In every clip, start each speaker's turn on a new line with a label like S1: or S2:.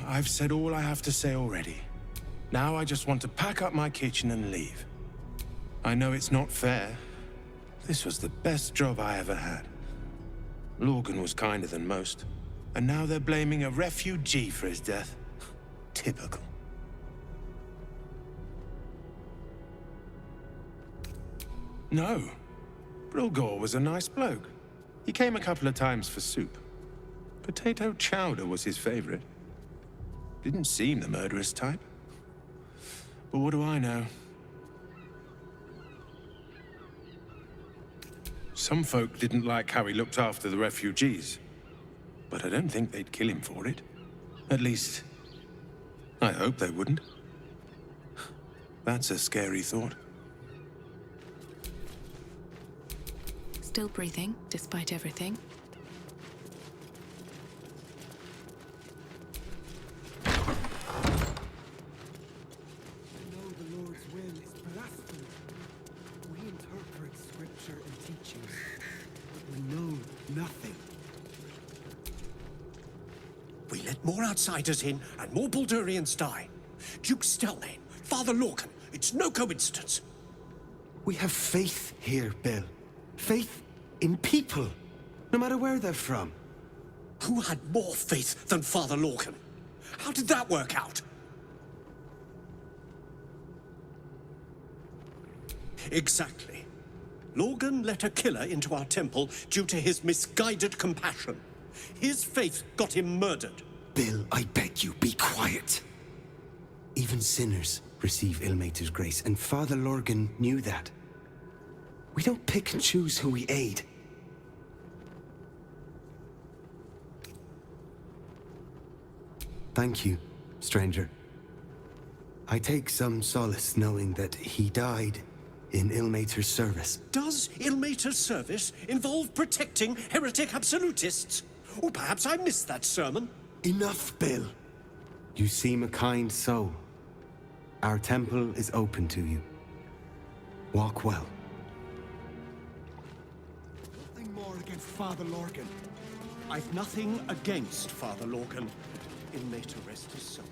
S1: I've said all I have to say already. Now I just want to pack up my kitchen and leave. I know it's not fair. This was the best job I ever had. Lorgan was kinder than most, and now they're blaming a refugee for his death. Typical. No. Brilgor was a nice bloke. He came a couple of times for soup. Potato chowder was his favorite. Didn't seem the murderous type. But what do I know? Some folk didn't like how he looked after the refugees, but I don't think they'd kill him for it. At least, I hope they wouldn't. That's a scary thought.
S2: Still breathing, despite everything.
S3: I know the Lord's will is blasphemy. We interpret scripture and teachings, but we know nothing.
S4: We let more outsiders in, and more Baldurians die. Duke Stelmane, Father Lorcan, it's no coincidence.
S3: We have faith here, Bill. Faith in people, no matter where they're from.
S4: Who had more faith than Father Lorcan? How did that work out? Exactly. Lorgan let a killer into our temple due to his misguided compassion. His faith got him murdered.
S3: Bill, I beg you, be quiet. Even sinners receive Ilmater's grace, and Father Lorgan knew that. We don't pick and choose who we aid. Thank you, stranger. I take some solace knowing that he died in Ilmater's service.
S4: Does Ilmater's service involve protecting heretic absolutists? Or perhaps I missed that sermon.
S3: Enough, Bill. You seem a kind soul. Our temple is open to you. Walk well.
S4: Nothing more against Father Lorgan. I've nothing against Father Lorgan. Ilmater rest his soul.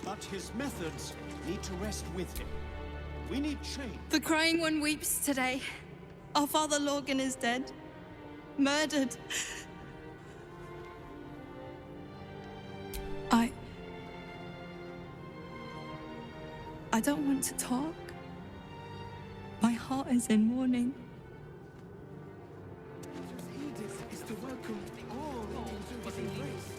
S4: But his methods need to rest with him. We need change.
S5: The crying one weeps today. Our Father Lorgan is dead. Murdered. I don't want to talk. My heart is in mourning.
S3: Is to welcome all into his embrace.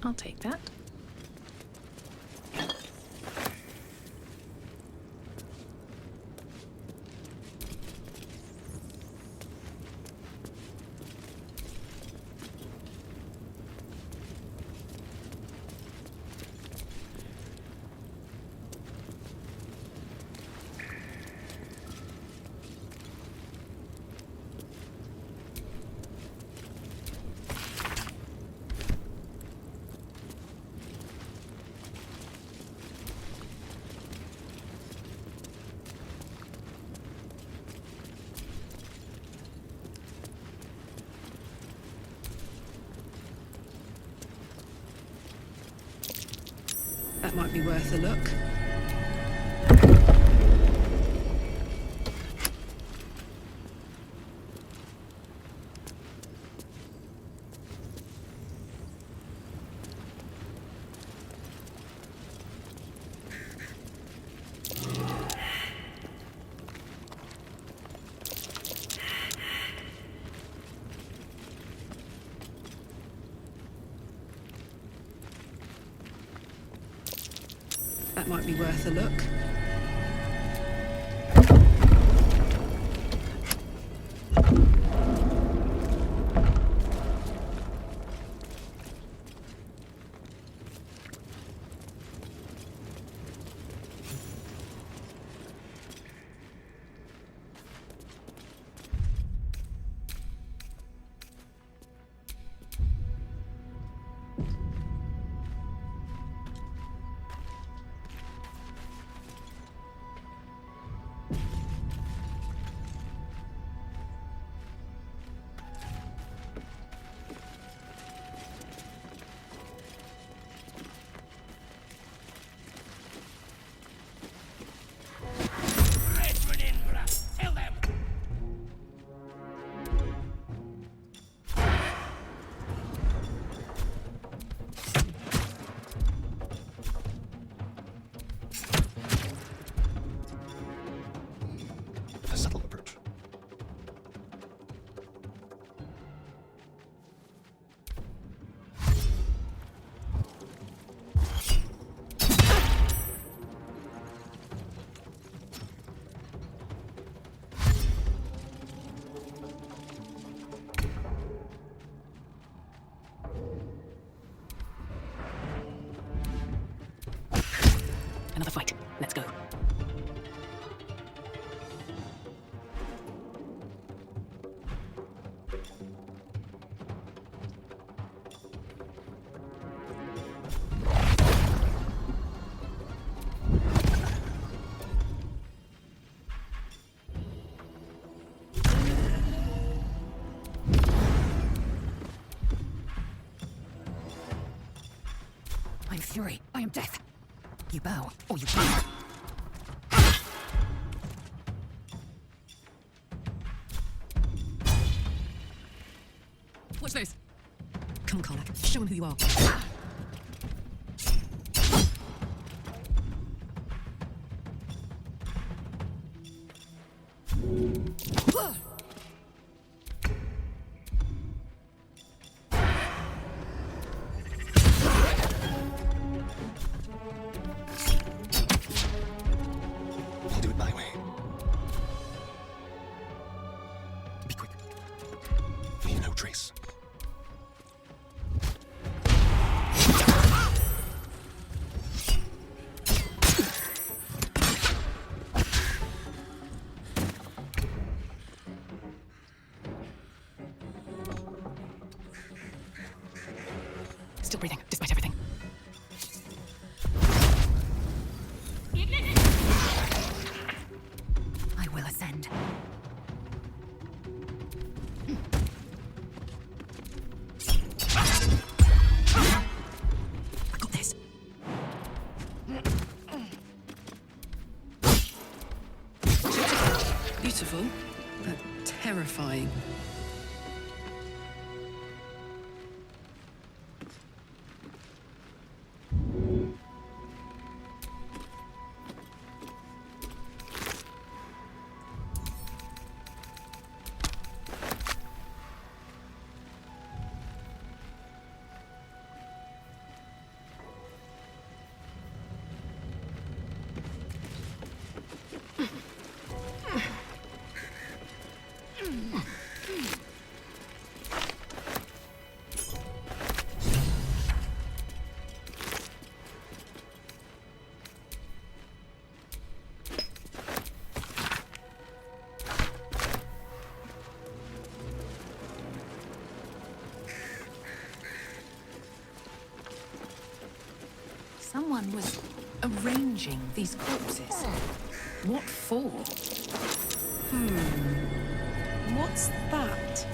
S2: I'll take that.
S6: That might be worth a look. That might be worth a look.
S7: A subtle approach.
S2: Another fight. Let's go.
S6: I'm fury. I am death. You bow, or you bow. Watch this. Come on, Karlak. Show him who you are.
S7: I'll do it my way. Be quick. Leave no trace.
S2: Still breathing, despite everything.
S6: I will ascend. I got this. Beautiful, but terrifying. Someone was arranging these corpses. What for?
S5: What's that?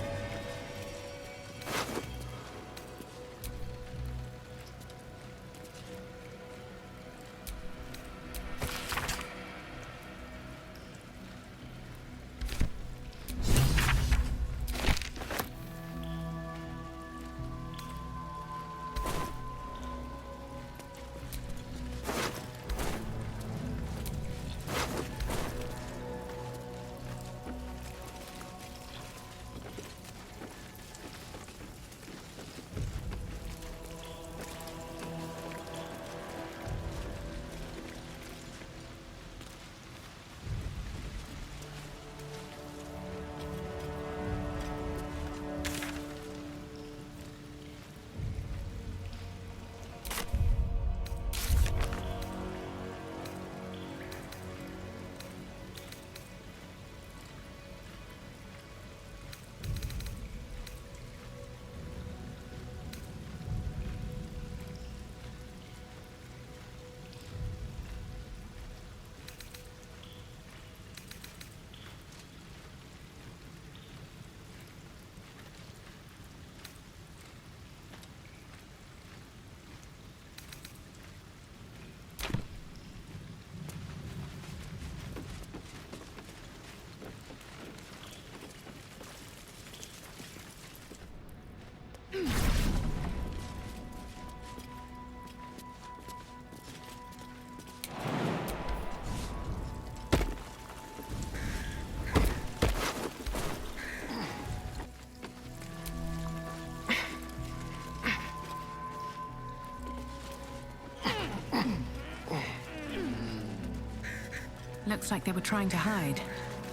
S2: Looks like they were trying to hide.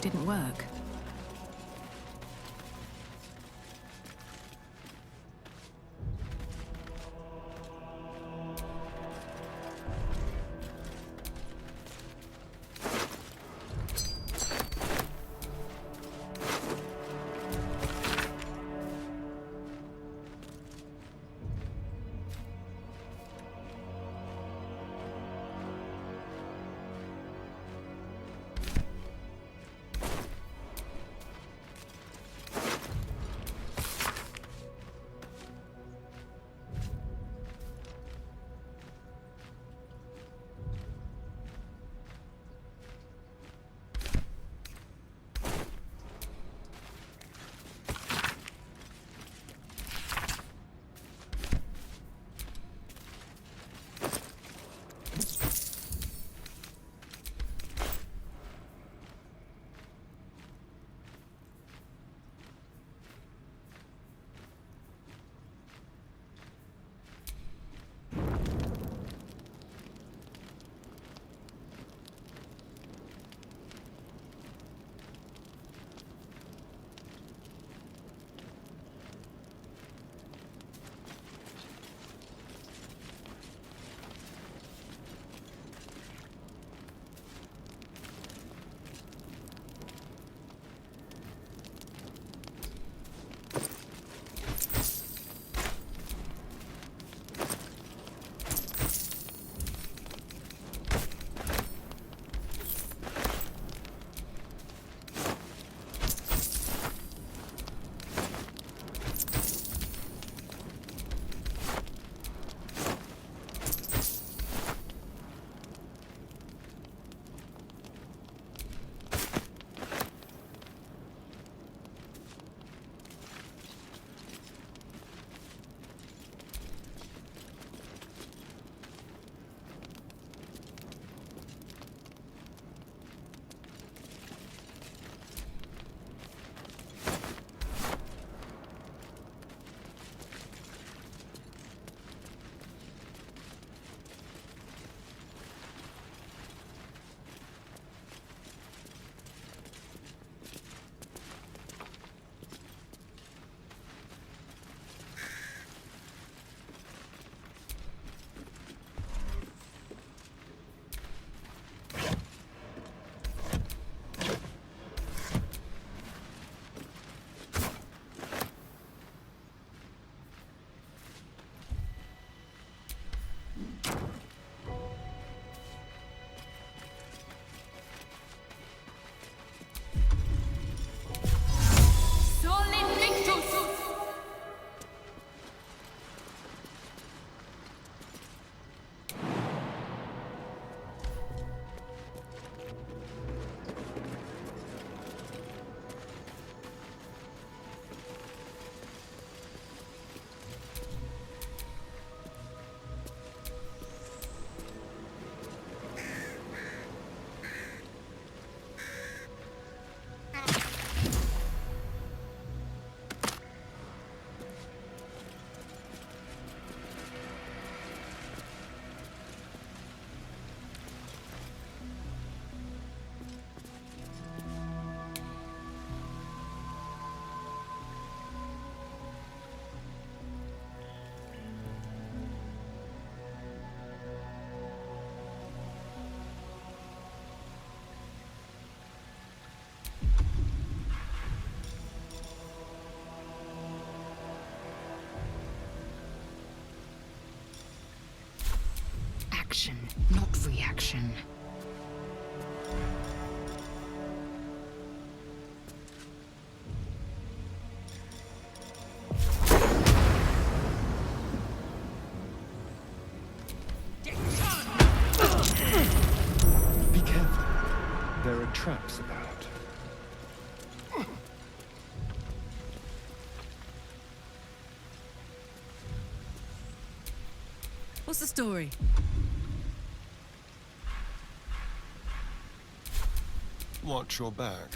S2: Didn't work.
S6: action, not reaction.
S4: Be careful. There are traps about.
S5: What's the story?
S7: Watch your back.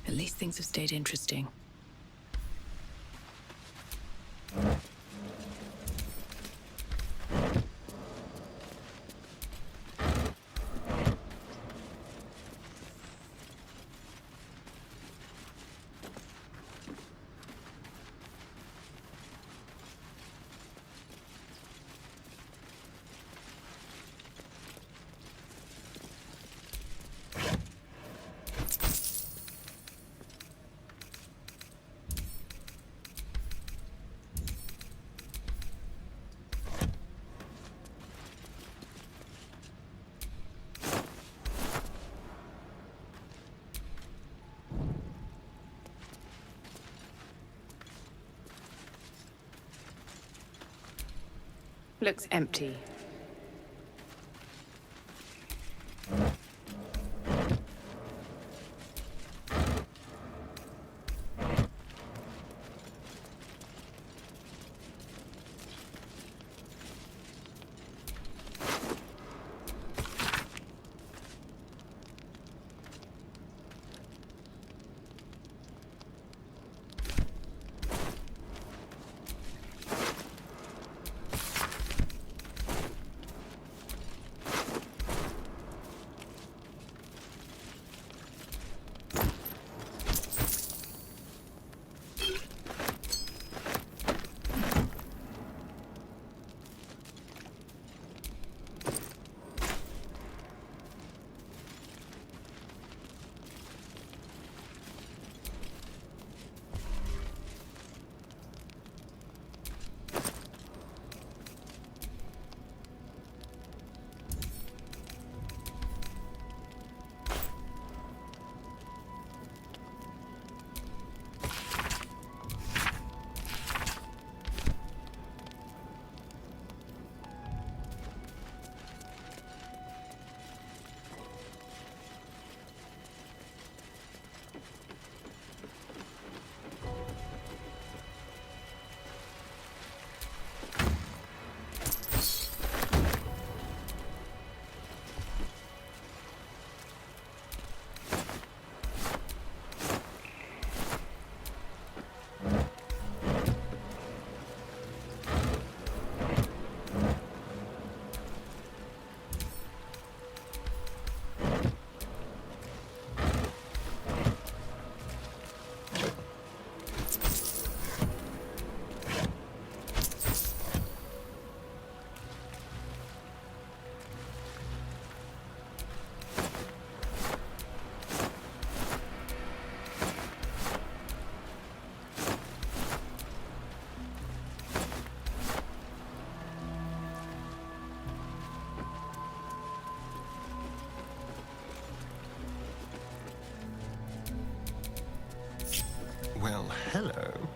S2: At least things have stayed interesting. Looks empty.
S7: Well, hello.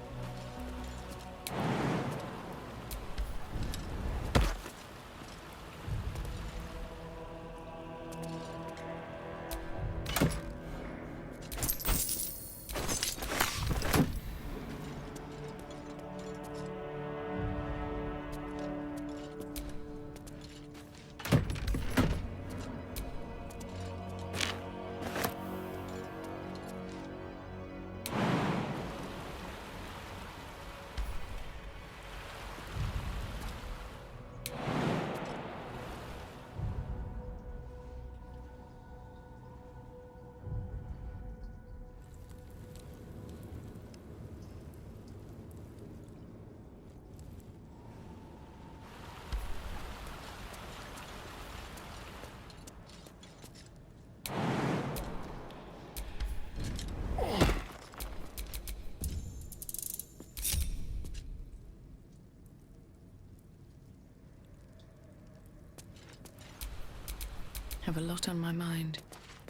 S2: have a lot on my mind.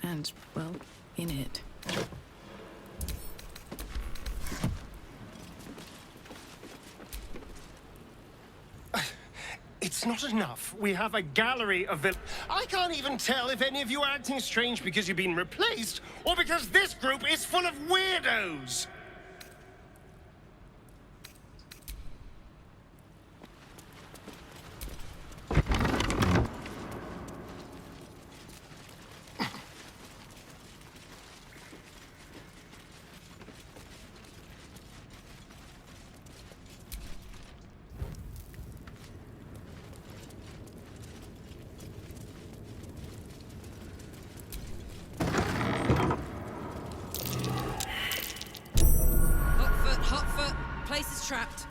S2: And, well, in it.
S8: It's not enough. We have a gallery of I can't even tell if any of you are acting strange because you've been replaced, or because this group is full of weirdos!
S6: Hot foot. Place is trapped.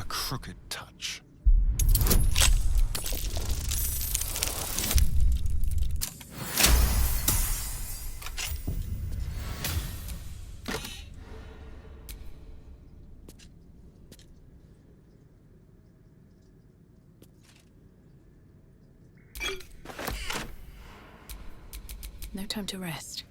S7: Crooked touch.
S2: No time to rest.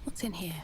S2: What's in here?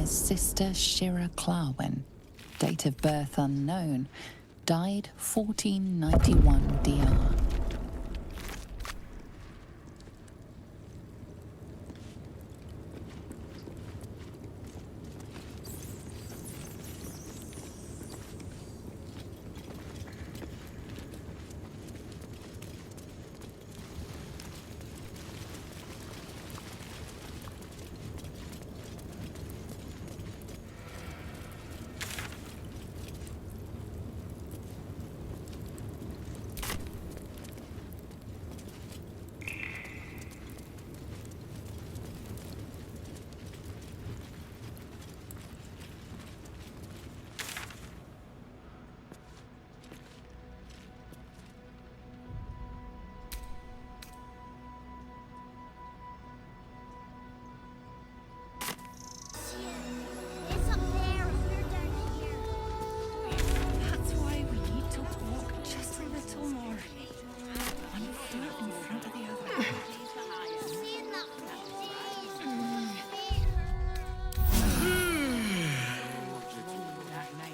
S9: Sister Shira Clarwin, date of birth unknown, died 1491 DR.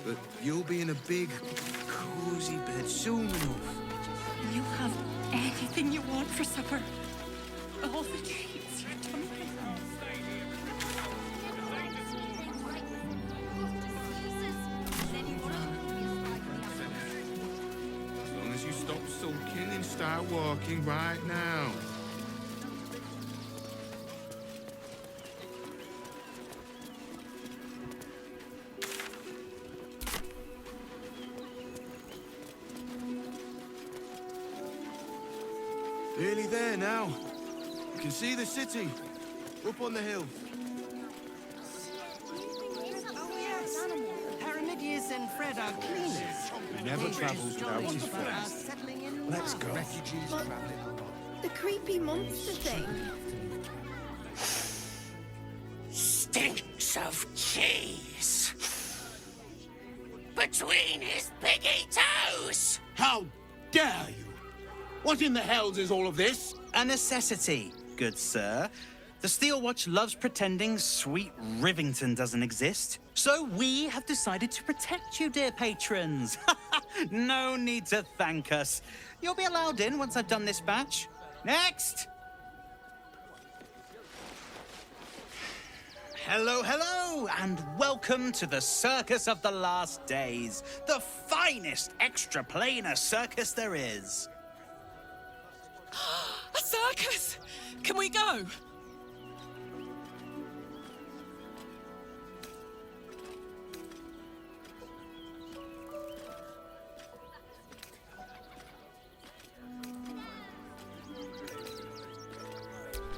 S3: But you'll be in a big, cozy bed soon enough.
S5: You have anything you want for supper. All the treats your tummy can have.
S1: As long as you stop sulking and start walking right now. Nearly there now. You can see the city. Up on the hill.
S10: Oh, yes. Paramidius and Fred are cleaners.
S1: He never travels without his friends. Let's go.
S10: The creepy monster thing.
S11: Stinks of cheese. Between his piggy toes.
S4: How dare you! What in the hells is all of this?
S12: A necessity, good sir. The Steel Watch loves pretending sweet Rivington doesn't exist. So we have decided to protect you, dear patrons. No need to thank us. You'll be allowed in once I've done this batch. Next! Hello, hello, and welcome to the Circus of the Last Days, the finest extra-planar circus there is.
S6: A circus! Can we go?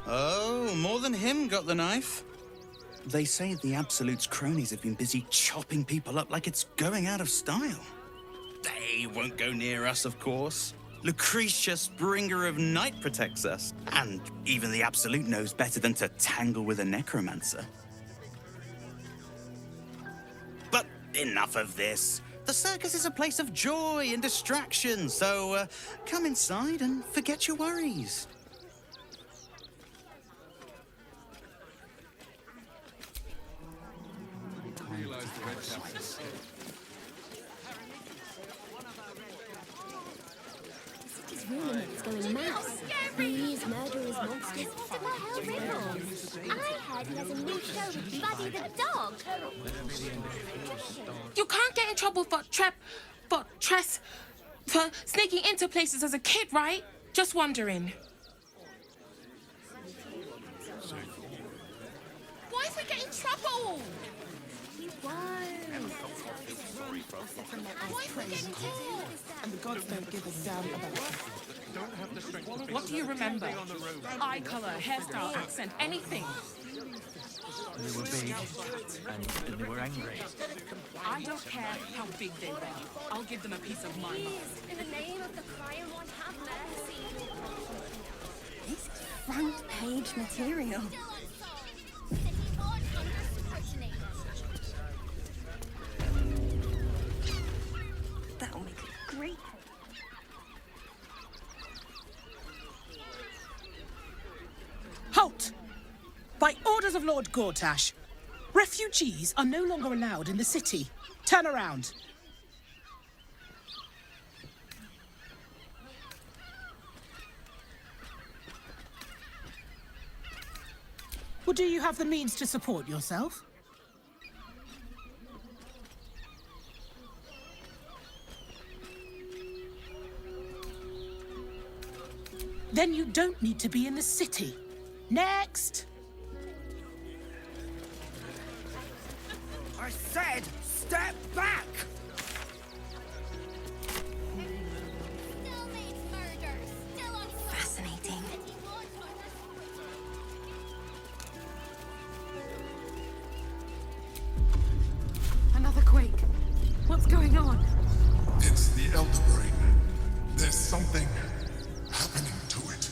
S12: Oh, more than him got the knife. They say the Absolute's cronies have been busy chopping people up like it's going out of style. They won't go near us, of course. Lucretius, bringer of night, protects us. And even the Absolute knows better than to tangle with a necromancer. But enough of this. The circus is a place of joy and distraction, so come inside and forget your worries.
S10: It's rumored it's going mad. These murderers, monsters, what the hell riddles? I heard he has a new show with Buddy the dog.
S13: You can't get in trouble for sneaking into places as a kid, right? Just wondering. Why if we get in trouble?
S6: And the gods don't give a damn about what do you remember? Eye color, hairstyle, accent, anything.
S14: They were big, and they were angry.
S6: I don't care how big they were. I'll give them a piece of my mind.
S10: In the name of the crying one, have mercy. This is front page material. That'll make a great.
S6: Halt! By orders of Lord Gortash, refugees are no longer allowed in the city. Turn around. Well, do you have the means to support yourself? Then you don't need to be in the city. Next!
S11: I said, step back!
S10: Fascinating.
S2: Another quake. What's going on?
S15: It's the Elder Brain. There's something happening to it.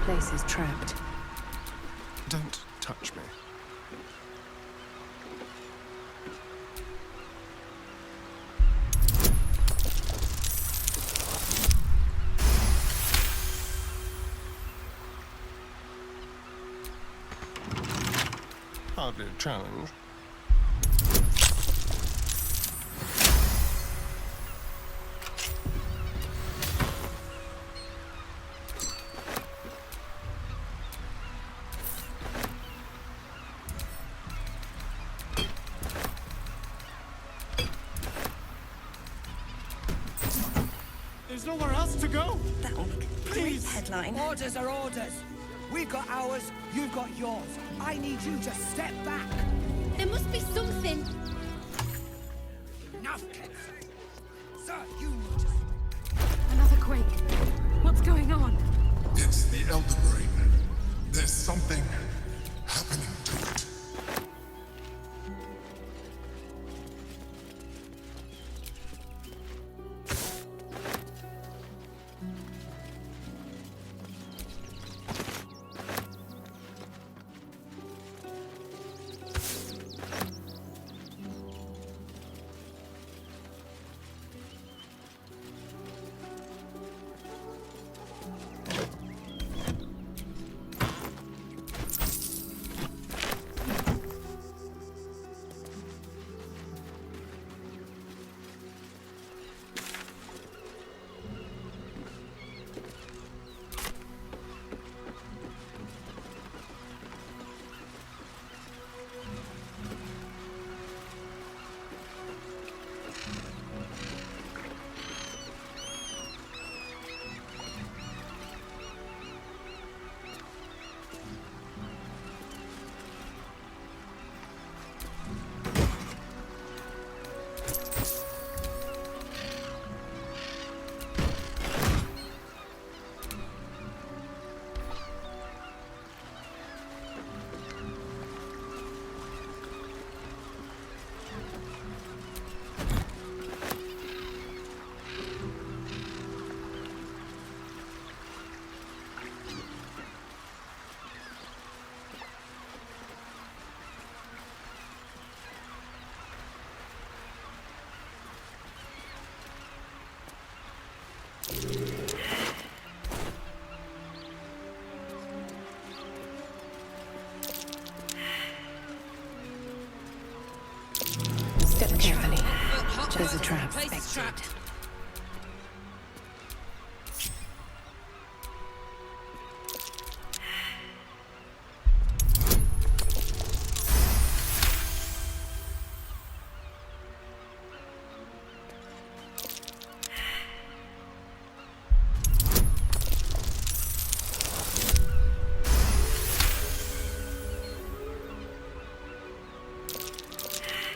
S2: place is trapped.
S7: Don't touch me. Hardly a challenge.
S4: There's nowhere else to go.
S16: That'll make a great headline.
S11: Orders are orders. We've got ours, you've got yours. I need you to step back.
S10: There must be something.
S11: Enough, kids. Sir, you need to...
S2: Another quake. What's going on?
S15: It's the Elder Brain. There's something happening to it.
S2: Step carefully. There's a trap.
S11: Place is trapped.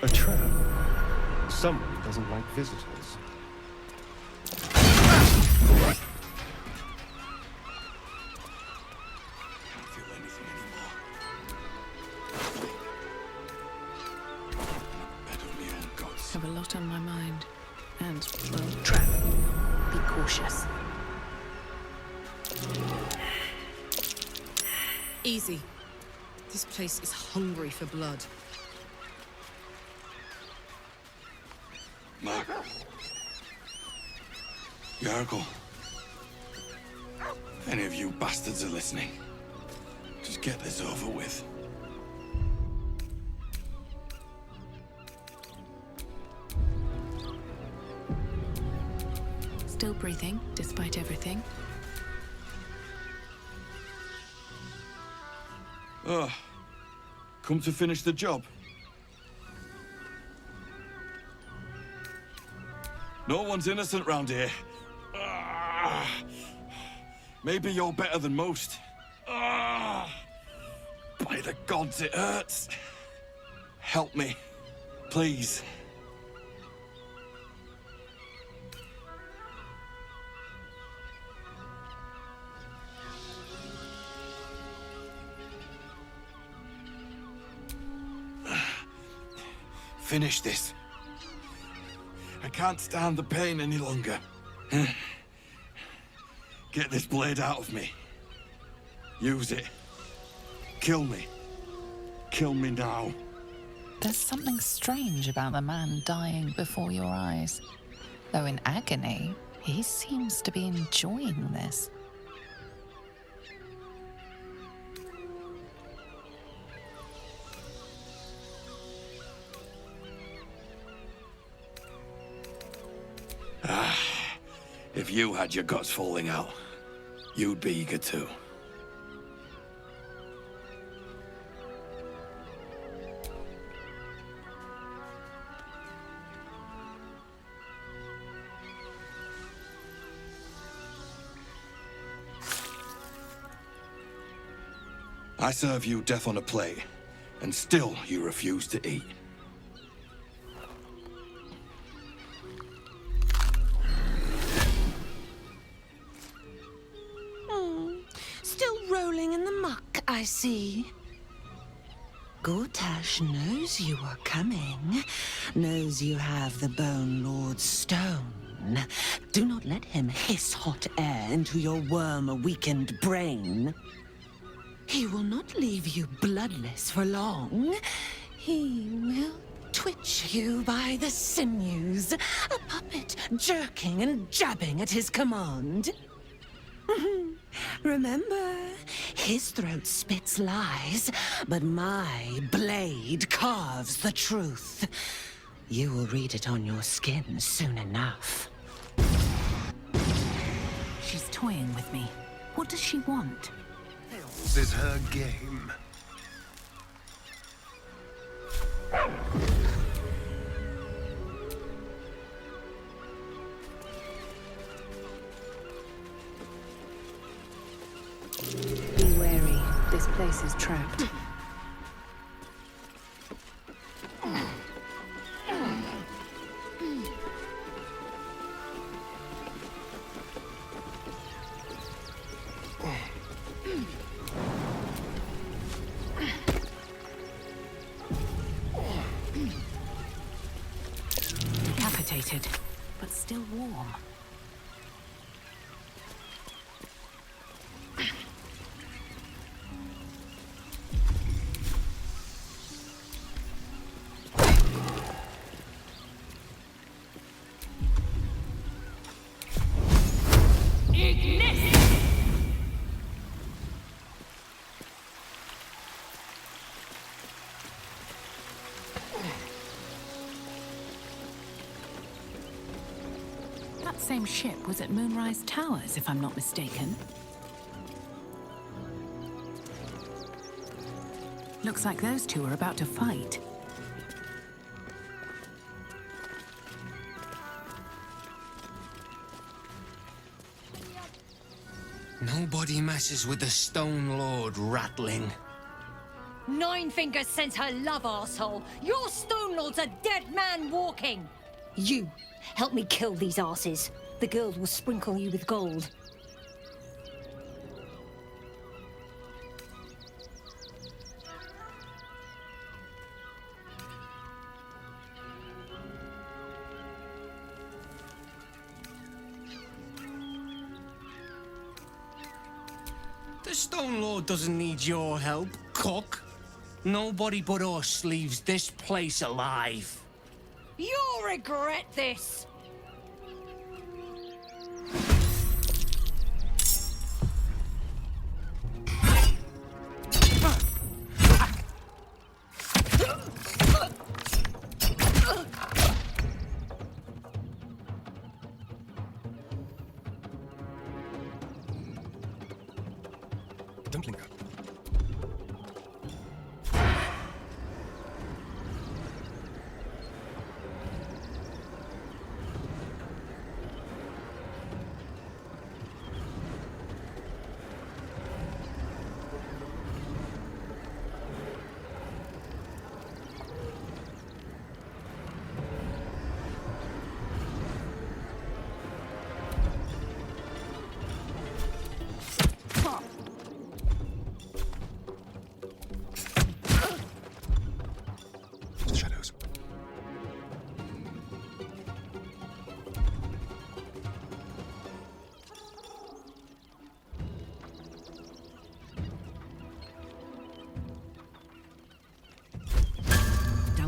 S4: A trap. Someone doesn't like visitors.
S2: Have a lot on my mind. And, well, trap. Be cautious.
S6: Easy. This place is hungry for blood.
S1: Mark. Yargle. If any of you bastards are listening, just get this over with.
S2: Still breathing, despite everything.
S1: Oh, come to finish the job. No one's innocent round here. Maybe you're better than most. By the gods, it hurts. Help me, please. Finish this. I can't stand the pain any longer. Get this blade out of me. Use it. Kill me. Kill me now.
S9: There's something strange about the man dying before your eyes. Though in agony, he seems to be enjoying this.
S17: If you had your guts falling out, you'd be eager too. I serve you death on a plate, and still you refuse to eat.
S18: Still rolling in the muck, I see. Gortash knows you are coming, knows you have the Bone Lord's stone. Do not let him hiss hot air into your worm-weakened brain. He will not leave you bloodless for long. He will twitch you by the sinews, a puppet jerking and jabbing at his command. Remember, his throat spits lies, but my blade carves the truth. You will read it on your skin soon enough.
S2: She's toying with me. What does she want?
S7: This is her game.
S2: Be wary. This place is trapped. Decapitated, but still warm. That same ship was at Moonrise Towers, if I'm not mistaken. Looks like those two are about to fight.
S19: Nobody messes with the Stone Lord, Ratling.
S5: Nine Fingers sends her love, arsehole. Your Stone Lord's a dead man walking. You, help me kill these arses. The girls will sprinkle you with gold.
S19: The Stone Lord doesn't need your help, cook. Nobody but us leaves this place alive.
S5: You'll regret this.
S7: Dumpling.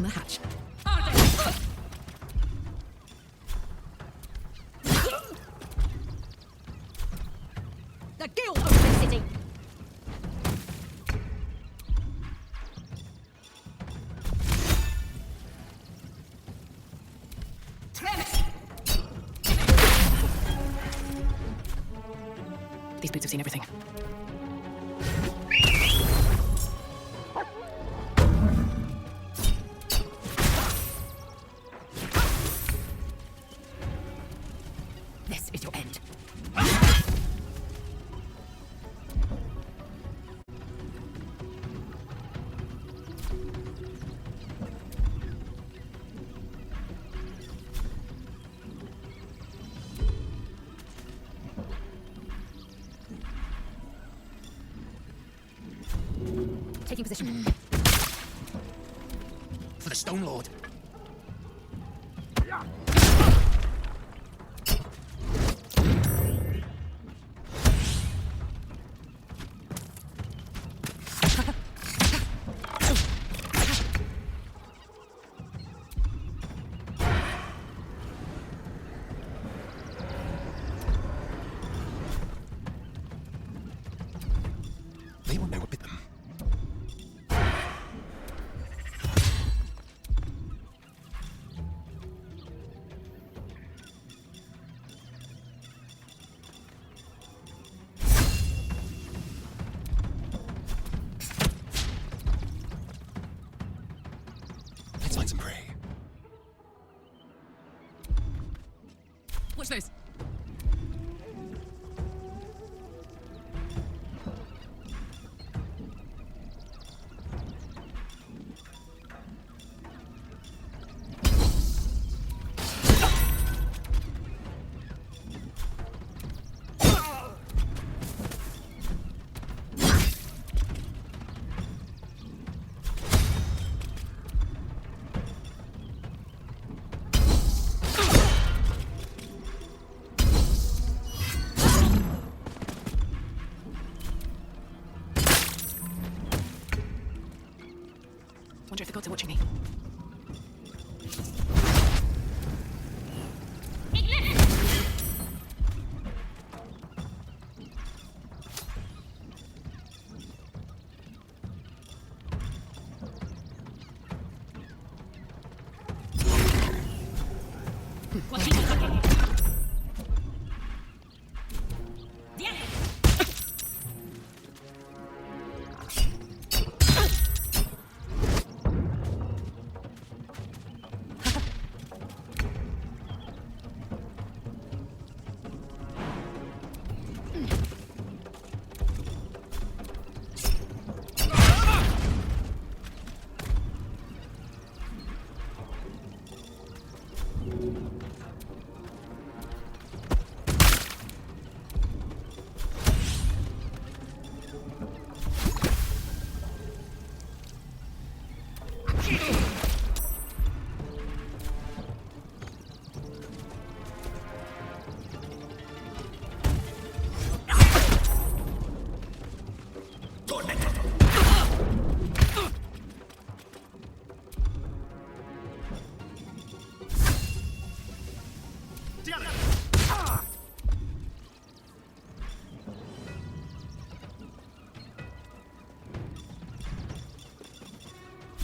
S20: the hatch.
S5: The guild owns the city.
S20: These boots have seen everything. This is your end.
S5: Taking position.
S19: For the Stone Lord.
S7: They will never beat them. Let's find some prey.
S20: Watch those. Wonder if the gods are watching me.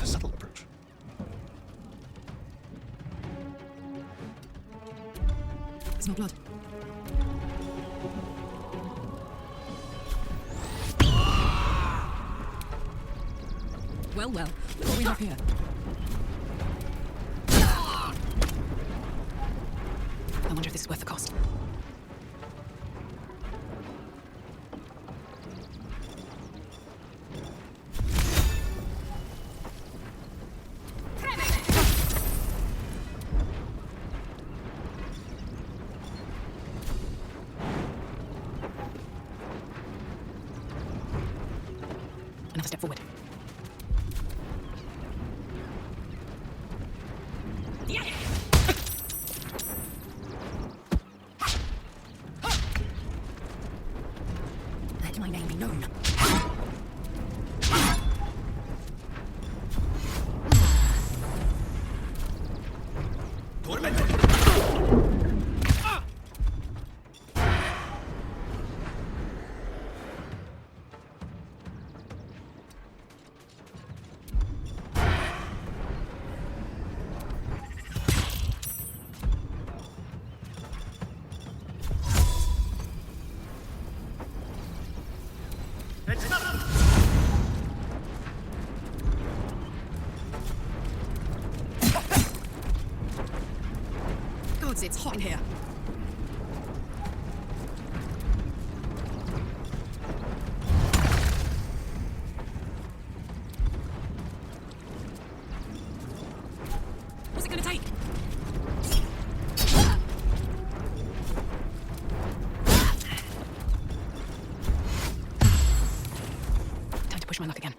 S7: A subtle approach.
S20: Smell blood. Well, well. Look what we have here. I wonder if this is worth the cost. Another step forward. Let my name be known. gods, it's hot in here. What's it gonna take? Time to push my luck again.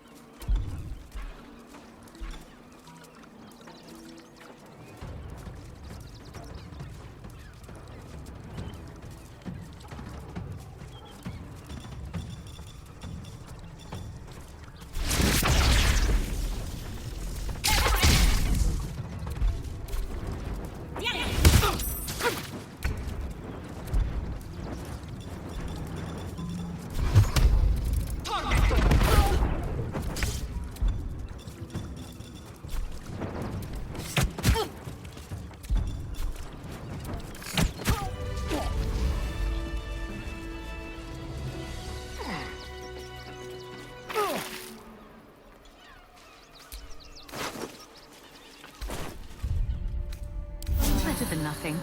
S5: Better than nothing.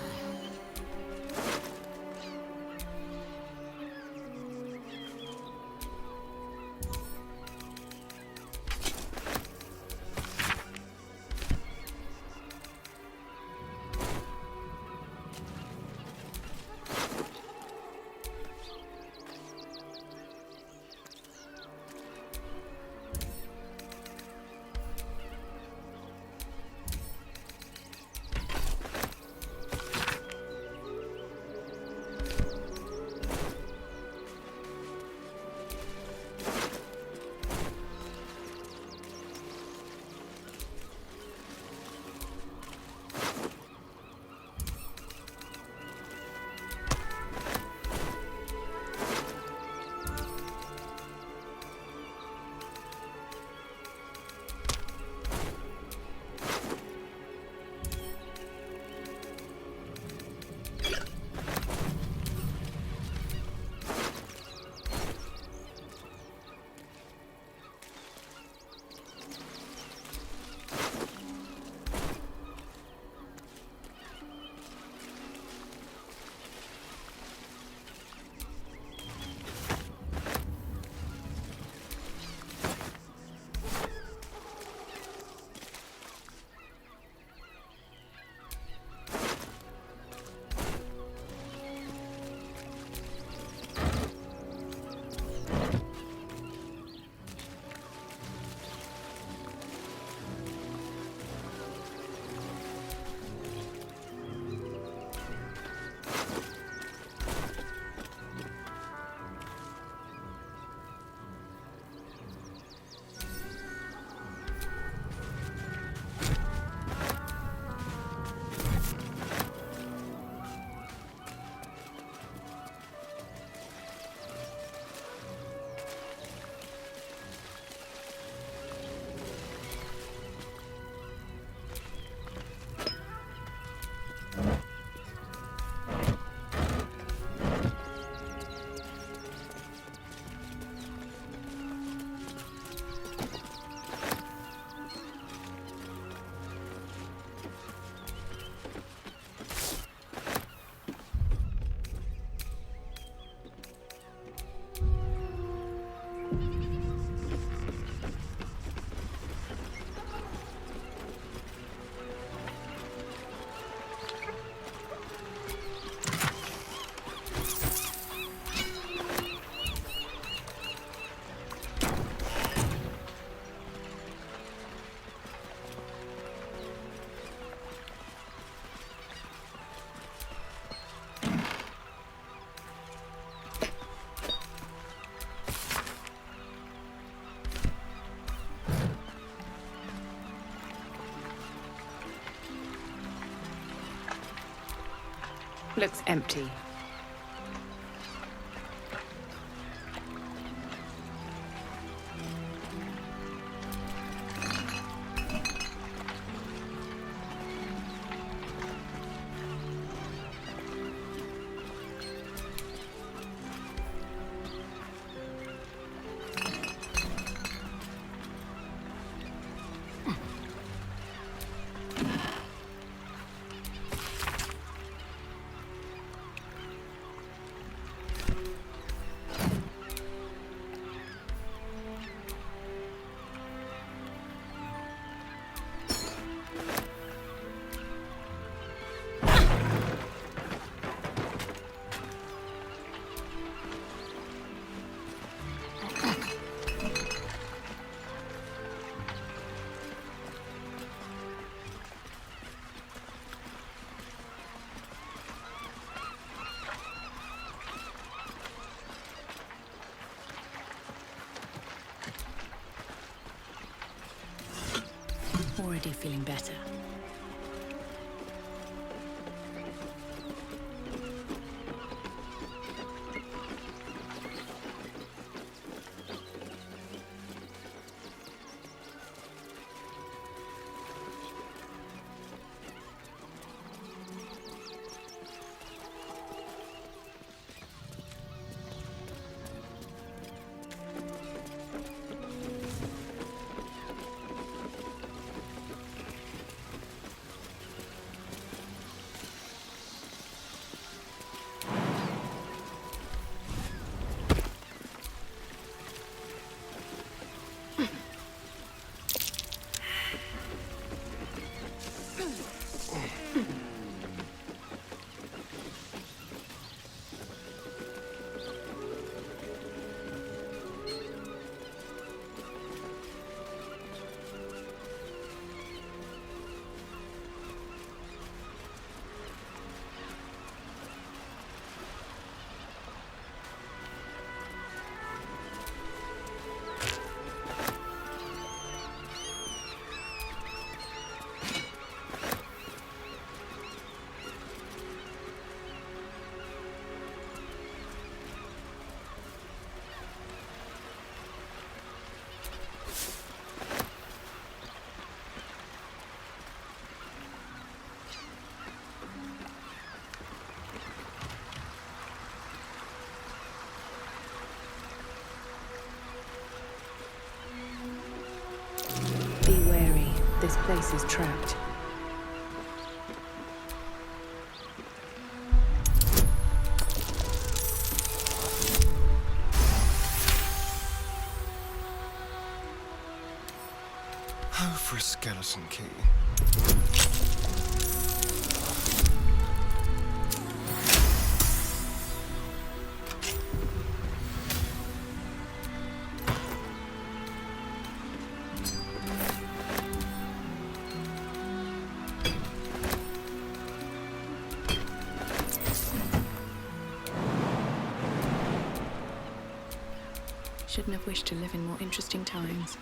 S2: Looks empty. Already feeling better. Be wary. This place is trapped.
S8: Oh, for a skeleton key.
S2: Shouldn't have wished to live in more interesting times.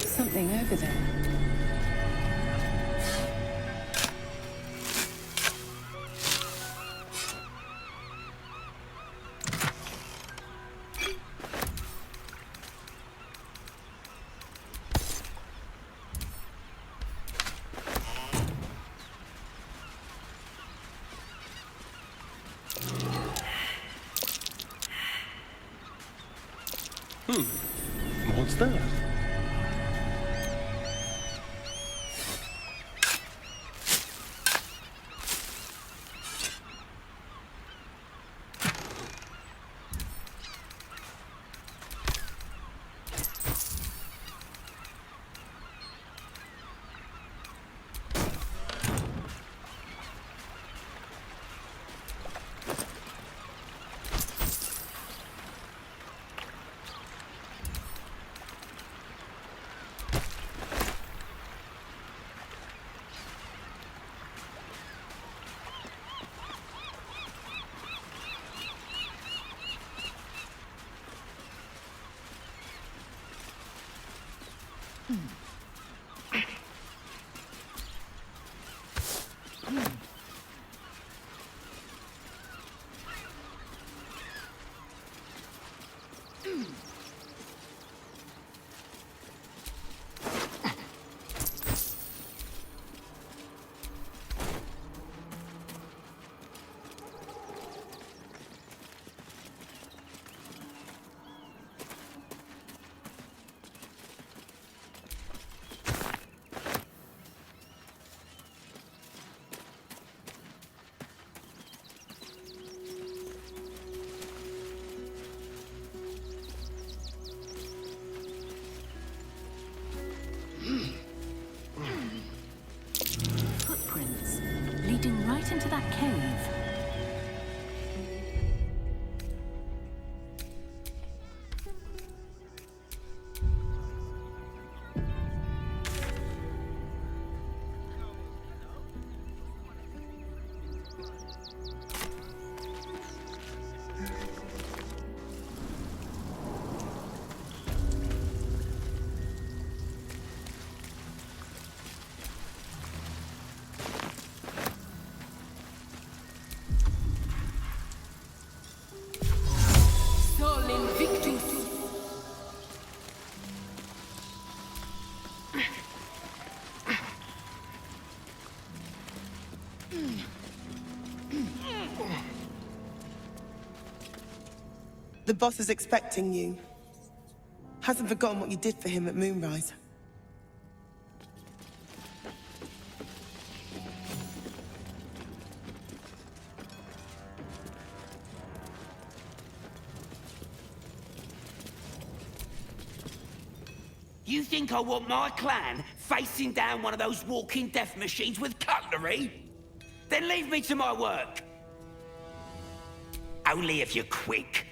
S2: Something over there.
S8: What's that?
S2: leading right into that cave.
S21: The boss is expecting you. Hasn't forgotten what you did for him at Moonrise.
S22: You think I want my clan facing down one of those walking death machines with cutlery? Then leave me to my work. Only if you're quick.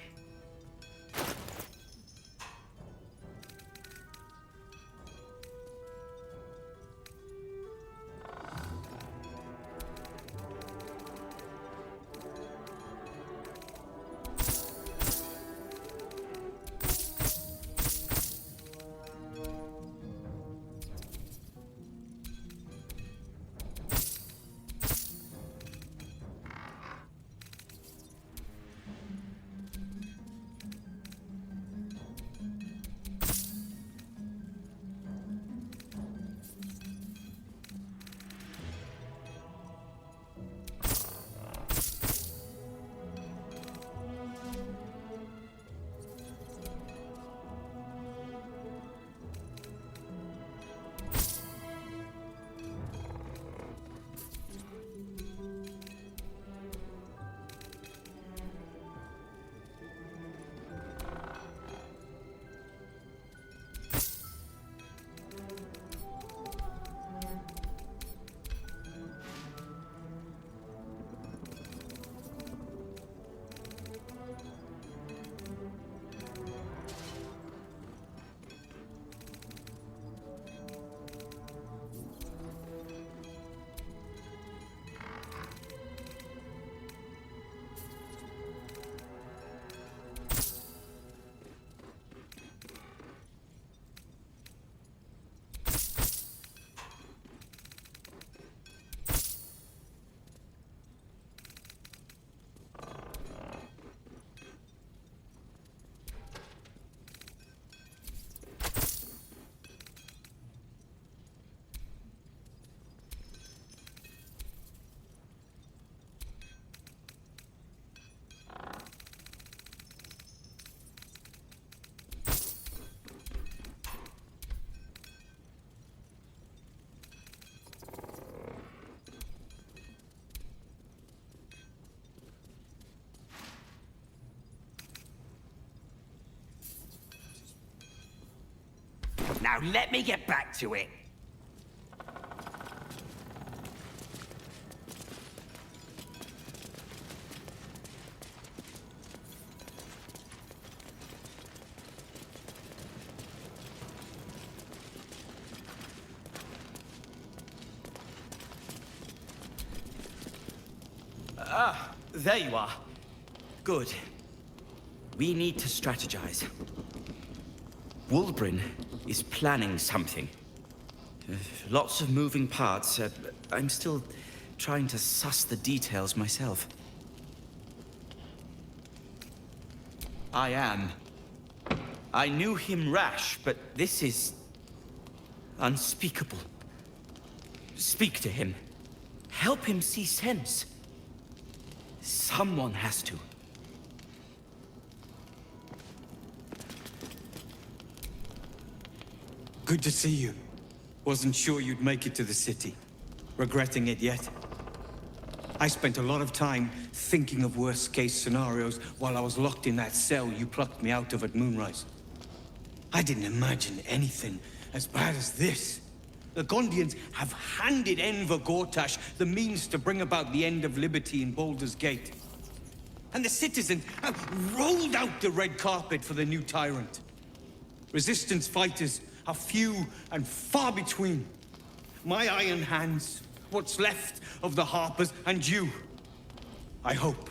S22: Now let me get back to it. Ah, there you are. Good. We need to strategize. Wulbrin is planning something. Lots of moving parts. I'm still trying to suss the details myself. I am. I knew him rash, but this is unspeakable. Speak to him. Help him see sense. Someone has to.
S23: Good to see you. Wasn't sure you'd make it to the city. Regretting it yet? I spent a lot of time thinking of worst-case scenarios while I was locked in that cell you plucked me out of at Moonrise. I didn't imagine anything as bad as this. The Gondians have handed Enver Gortash the means to bring about the end of liberty in Baldur's Gate. And the citizens have rolled out the red carpet for the new tyrant. Resistance fighters are few and far between. My iron hands, what's left of the Harpers, and you, I hope.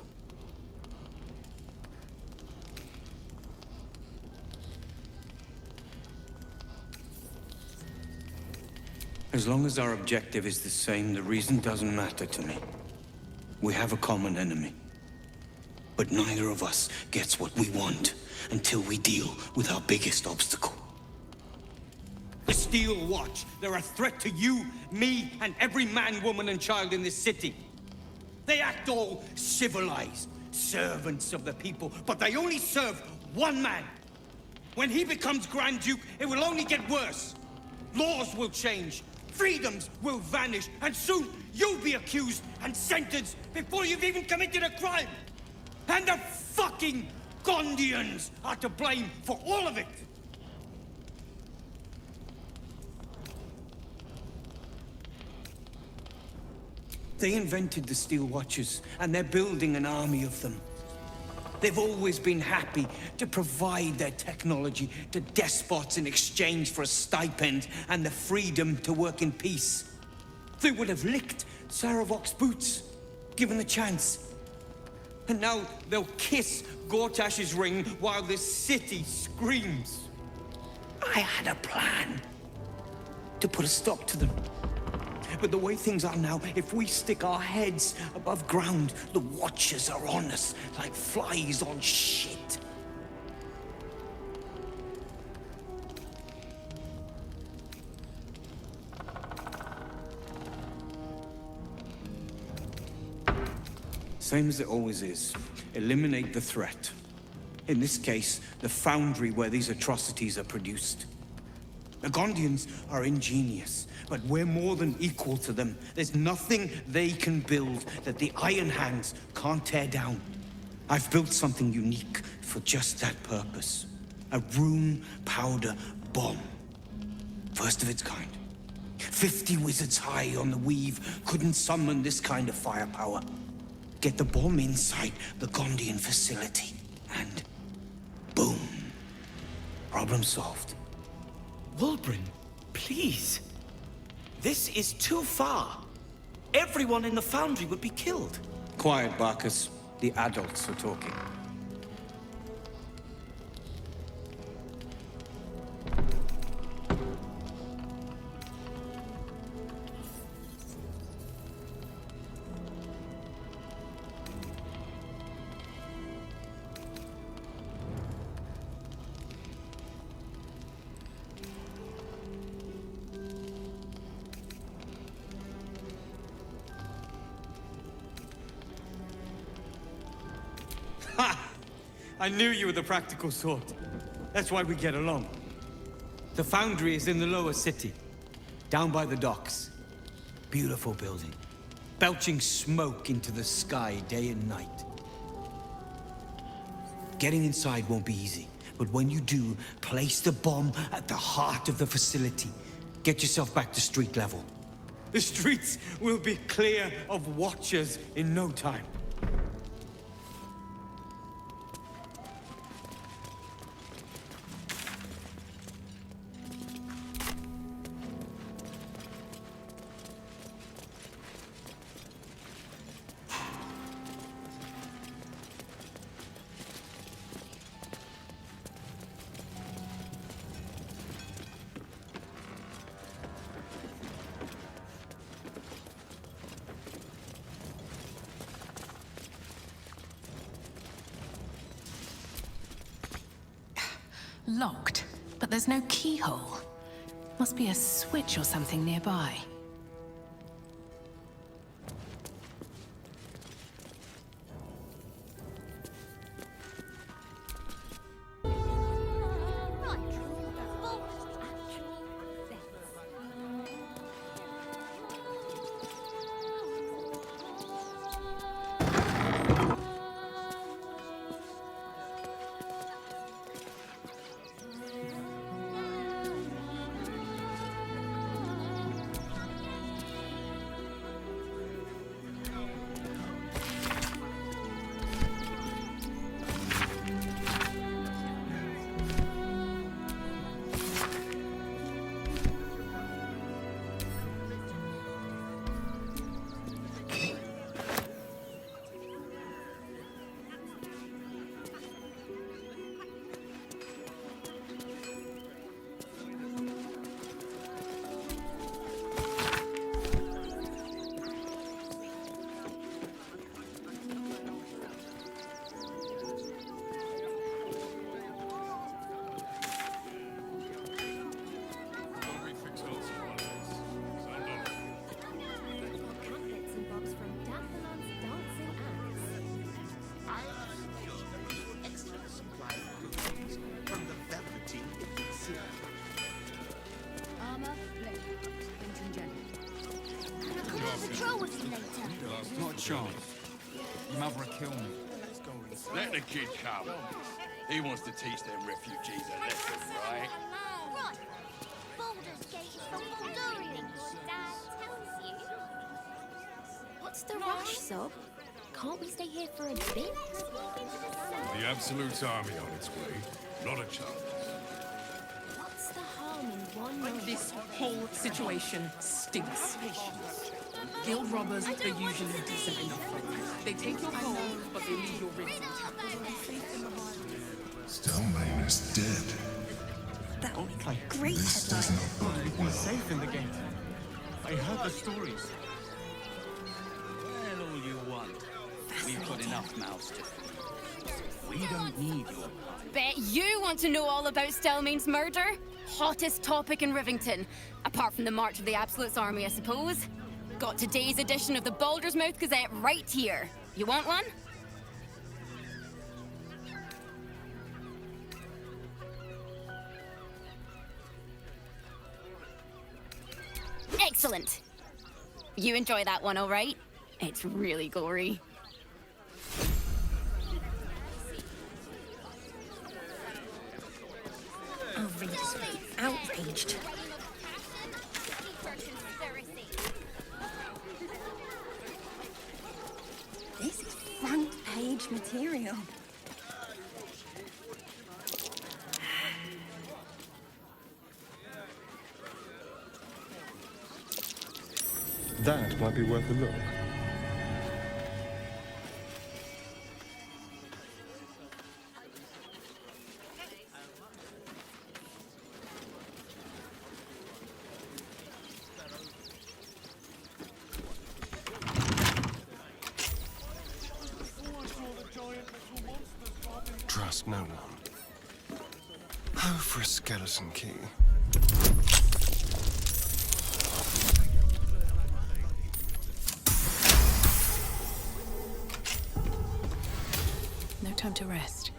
S23: As long as our objective is the same, the reason doesn't matter to me. We have a common enemy. But neither of us gets what we want until we deal with our biggest obstacle. The Steel Watch. They're a threat to you, me, and every man, woman, and child in this city. They act all civilized, servants of the people, but they only serve one man. When he becomes Grand Duke, it will only get worse. Laws will change. Freedoms will vanish, and soon you'll be accused and sentenced before you've even committed a crime. And the fucking Gondians are to blame for all of it. They invented the Steel Watchers, and they're building an army of them. They've always been happy to provide their technology to despots in exchange for a stipend and the freedom to work in peace. They would have licked Saravok's boots, given the chance. And now they'll kiss Gortash's ring while this city screams. I had a plan to put a stop to them. But the way things are now, if we stick our heads above ground, the Watchers are on us like flies on shit. Same as it always is. Eliminate the threat. In this case, the foundry where these atrocities are produced. The Gondians are ingenious, but we're more than equal to them. There's nothing they can build that the Iron Hands can't tear down. I've built something unique for just that purpose. A room powder bomb. First of its kind. 50 wizards high on the weave couldn't summon this kind of firepower. Get the bomb inside the Gondian facility, and boom. Problem solved.
S22: Wulbren, please. This is too far. Everyone in the foundry would be killed.
S23: Quiet, Barkus. The adults are talking. I knew you were the practical sort. That's why we get along. The foundry is in the lower city, down by the docks. Beautiful building, belching smoke into the sky day and night. Getting inside won't be easy, but when you do, place the bomb at the heart of the facility. Get yourself back to street level. The streets will be clear of Watchers in no time.
S2: Locked, but there's no keyhole. Must be a switch or something nearby.
S14: Not a chance. Your mother will kill me.
S17: Let the kid come. He wants to teach them refugees a lesson, right?
S10: Right. Bauldur's gate is for Baldurian, your dad tells you. What's the rush, Sob? Can't we stay here for a bit?
S15: The Absolute's army on its way. Not a chance.
S10: What's the harm in one more?
S6: This whole situation stinks. Guild robbers are usually decent enough. They take your gold, but they leave your rings intact.
S15: Stelmane is dead.
S16: That'll make a great
S15: This
S16: headline.
S15: does not bode well.
S14: Safe in the gate. I heard the stories. Well, all you want. We've got enough mouths to feed. We don't need your pie.
S3: Bet you want to know all about Stelmane's murder? Hottest topic in Rivington. Apart from the March of the Absolute's army, I suppose. Got today's edition of the Baldur's Mouth Gazette right here. You want one? Excellent. You enjoy that one, all right? It's really gory.
S16: I'll read this. Outraged. This is front page material.
S12: That might be worth a look.
S7: Trust no one. Oh, for a skeleton key.
S2: No time to rest.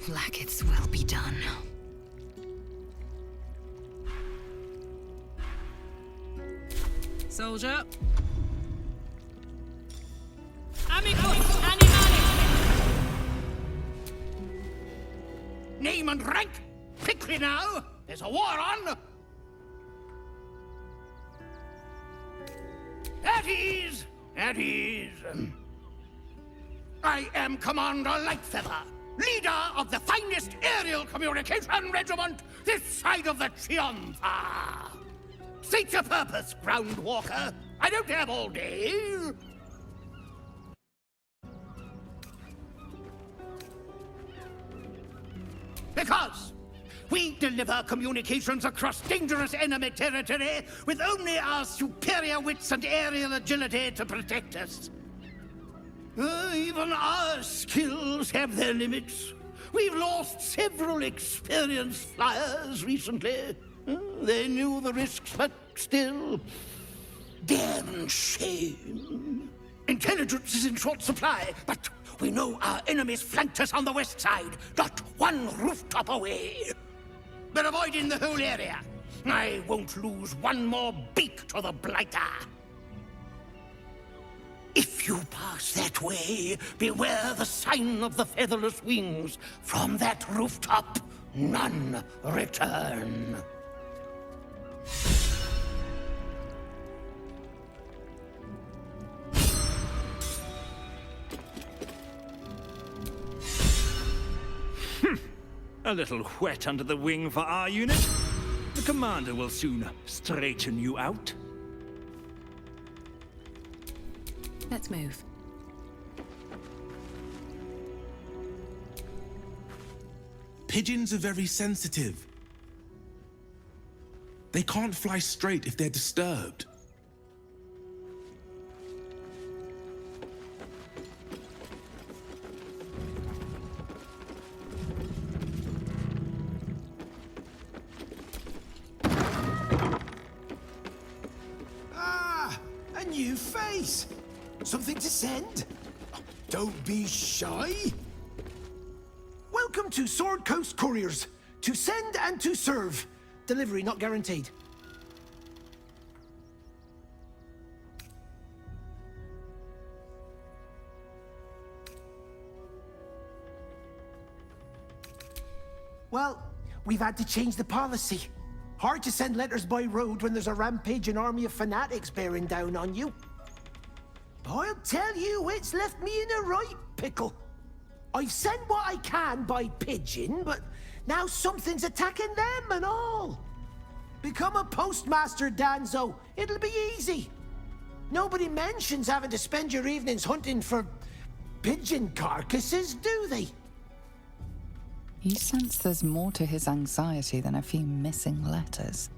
S18: Like it's well be done.
S20: Soldier. Amicus animalis.
S13: Name and rank? Quickly now! There's a war on! At ease! At ease! I am Commander Lightfeather, leader of the finest aerial communication regiment this side of the Triumpha. State your purpose, Groundwalker. I don't have all day. Because we deliver communications across dangerous enemy territory with only our superior wits and aerial agility to protect us. Even our skills have their limits. We've lost several experienced flyers recently. They knew the risks, but still, damn shame. Intelligence is in short supply, but we know our enemies flanked us on the west side, not one rooftop away. They're avoiding the whole area. I won't lose one more beak to the blighter. If you pass that way, beware the sign of the featherless wings. From that rooftop, none return.
S14: A little wet under the wing for our unit. The commander will soon straighten you out.
S2: Let's move.
S1: Pigeons are very sensitive.
S4: They can't fly straight if they're disturbed.
S11: Ah, a new face. Something to send? Don't be shy. Welcome to Sword Coast Couriers. To send and to serve. Delivery not guaranteed. Well, we've had to change the policy. Hard to send letters by road when there's a rampaging army of fanatics bearing down on you. I'll tell you, it's left me in a right pickle. I've sent what I can by pigeon, but now something's attacking them and all. Become a postmaster, Danzo. It'll be easy. Nobody mentions having to spend your evenings hunting for pigeon carcasses, do they?
S9: You sense there's more to his anxiety than a few missing letters.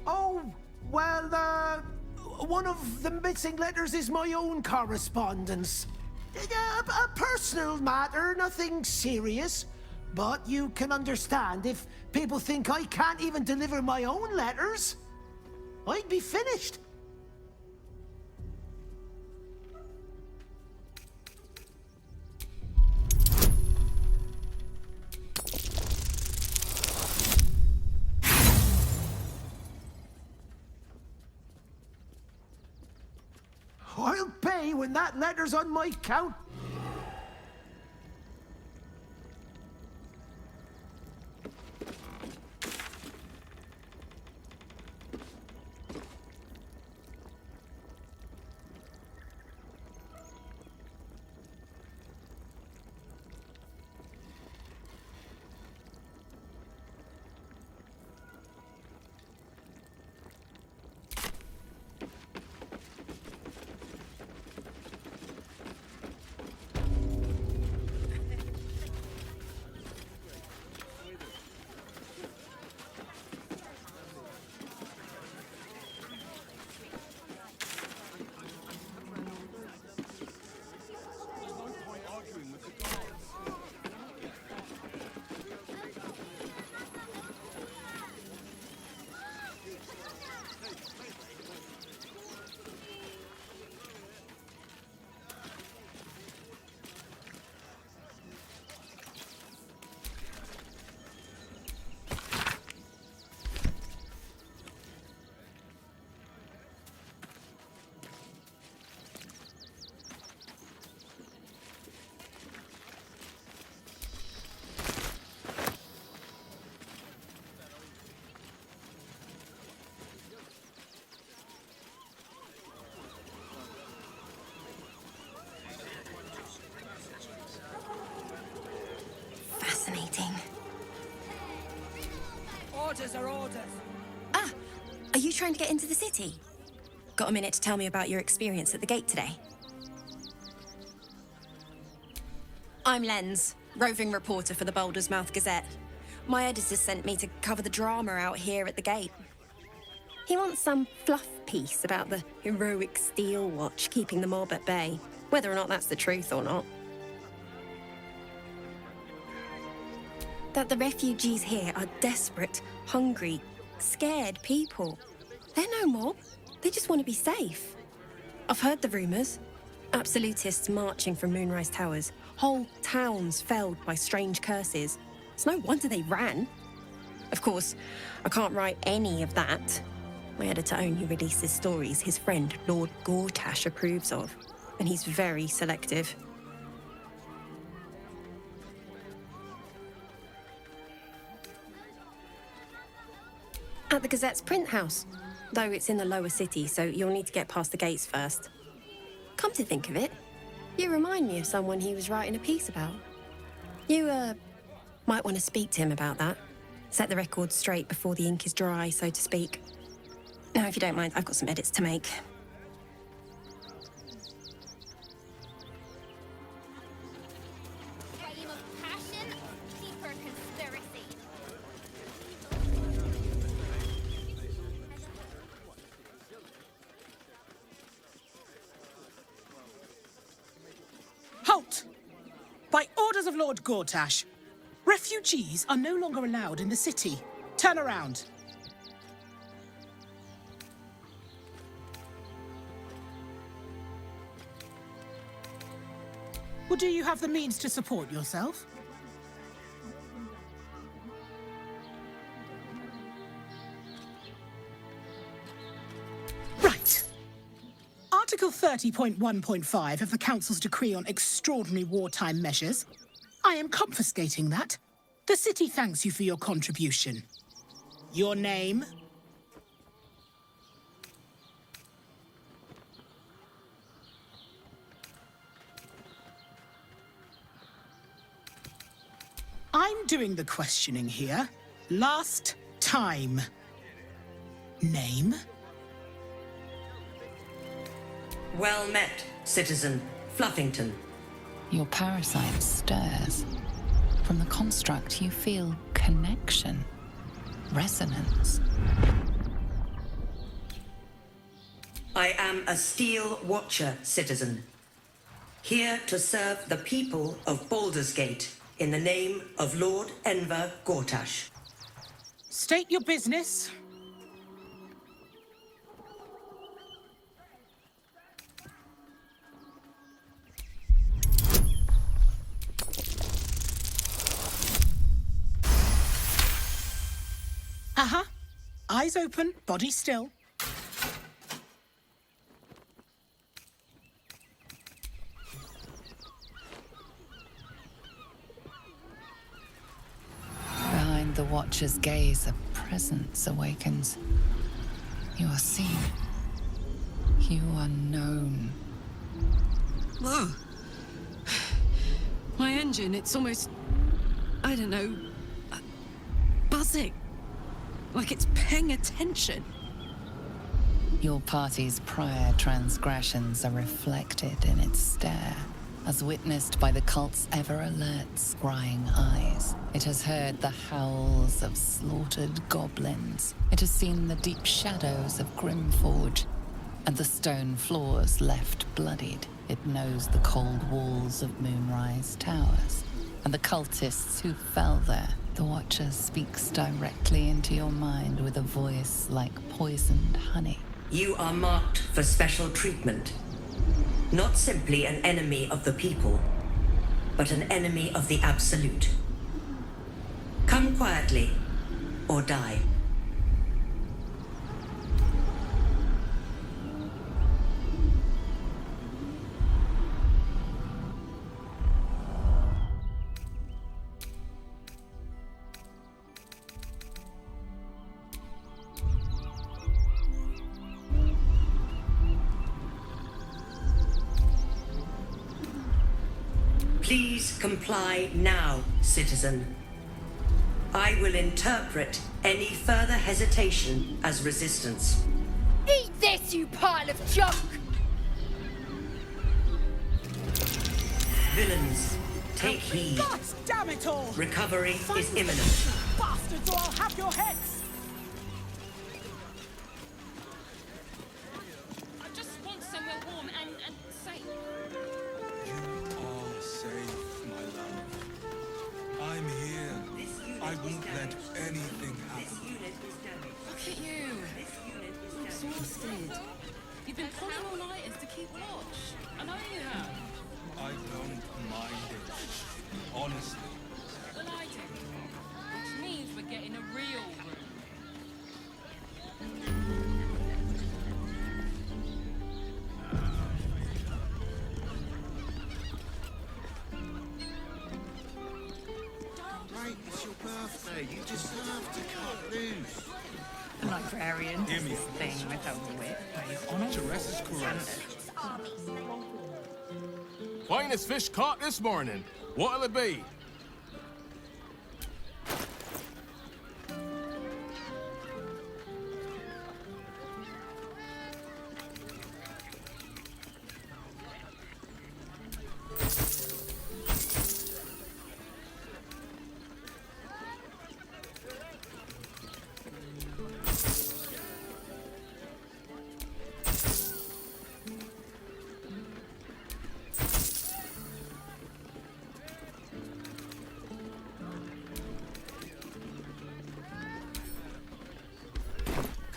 S11: Oh, well, one of the missing letters is my own correspondence. A personal matter, nothing serious. But you can understand if people think I can't even deliver my own letters, I'd be finished. I'll pay when that letter's on my count.
S16: Fascinating.
S20: Orders are orders.
S16: Ah, are you trying to get into the city? Got a minute to tell me about your experience at the gate today? I'm Lens, roving reporter for the Baulders Mouth Gazette. My editor sent me to cover the drama out here at the gate. He wants some fluff piece about the heroic steel watch keeping the mob at bay, whether or not that's the truth or not. That the refugees here are desperate, hungry, scared people. They're no mob. They just want to be safe. I've heard the rumours. Absolutists marching from Moonrise Towers. Whole towns felled by strange curses. It's no wonder they ran. Of course, I can't write any of that. My editor only releases stories his friend Lord Gortash approves of, and he's very selective. At the Gazette's print house, though it's in the lower city, so you'll need to get past the gates first. Come to think of it, you remind me of someone he was writing a piece about. You, might want to speak to him about that. Set the record straight before the ink is dry, so to speak. Now, if you don't mind, I've got some edits to make.
S10: Game of passion, deeper conspiracy.
S5: of Lord Gortash. Refugees are no longer allowed in the city. Turn around. Well, do you have the means to support yourself? Right. Article 30.1.5 of the Council's Decree on Extraordinary Wartime Measures. I am confiscating that. The city thanks you for your contribution. Your name? I'm doing the questioning here. Last time. Name?
S12: Well met, citizen Fluffington.
S9: Your parasite stirs. From the construct, you feel connection, resonance.
S12: I am a Steel Watcher, citizen. Here to serve the people of Baldur's Gate in the name of Lord Enver Gortash.
S5: State your business. Eyes open, body still.
S9: Behind the Watcher's gaze, a presence awakens. You are seen. You are known.
S20: Whoa. My engine, it's almost, I don't know, buzzing. Like it's paying attention.
S9: Your party's prior transgressions are reflected in its stare, as witnessed by the cult's ever-alert, scrying eyes. It has heard the howls of slaughtered goblins. It has seen the deep shadows of Grimforge, and the stone floors left bloodied. It knows the cold walls of Moonrise Towers, and the cultists who fell there. The Watcher speaks directly into your mind with a voice like poisoned honey.
S12: You are marked for special treatment. Not simply an enemy of the people, but an enemy of the Absolute. Come quietly, or die. Please comply now, citizen. I will interpret any further hesitation as resistance.
S3: Eat this, you pile of junk!
S12: Villains, take heed.
S5: God damn it all!
S12: Recovery is imminent.
S5: Bastards, or I'll have your heads!
S6: I just want somewhere warm and safe.
S4: All safe, my love. I'm here. I won't let anything happen.
S6: Look at you. Exhausted. You've been pulling all-nighters to keep watch. I know you have.
S4: I don't mind it. Honestly.
S6: Well, I do. Which means we're getting a real room.
S13: Right, it's your birthday. You deserve to cut loose.
S19: The librarian does this thing with her whip.
S4: Teresa's correct.
S17: Finest fish caught this morning. What'll it be?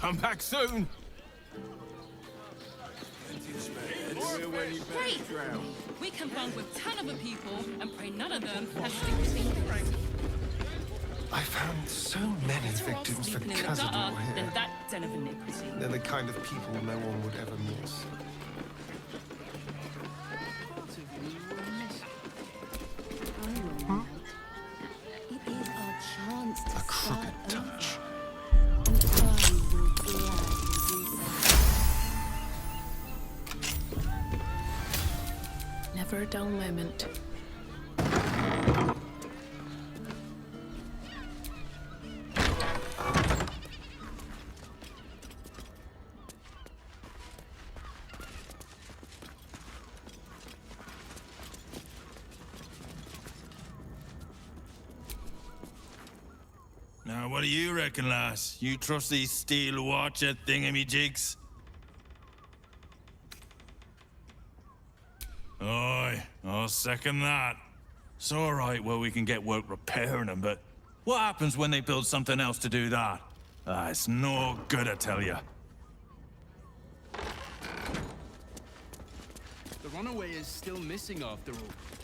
S17: Come back soon.
S6: Great! We can bond with 10 other people and pray none of them has to
S7: I found so many victims for
S6: sleeping in the
S7: Cazador
S6: gutter
S7: here.
S6: than that den of iniquity.
S7: They're the kind of people no one would ever miss.
S10: It is our chance to
S7: A crooked
S10: start
S7: touch.
S10: over. And I will gladly do so.
S2: Never a dull moment.
S17: Now, what do you reckon, lass? You trust these steel watcher thingamajigs? Aye, I'll second that. It's all right where we can get work repairing them, but what happens when they build something else to do that? Ah, it's no good, I tell you.
S8: The runaway is still missing after all.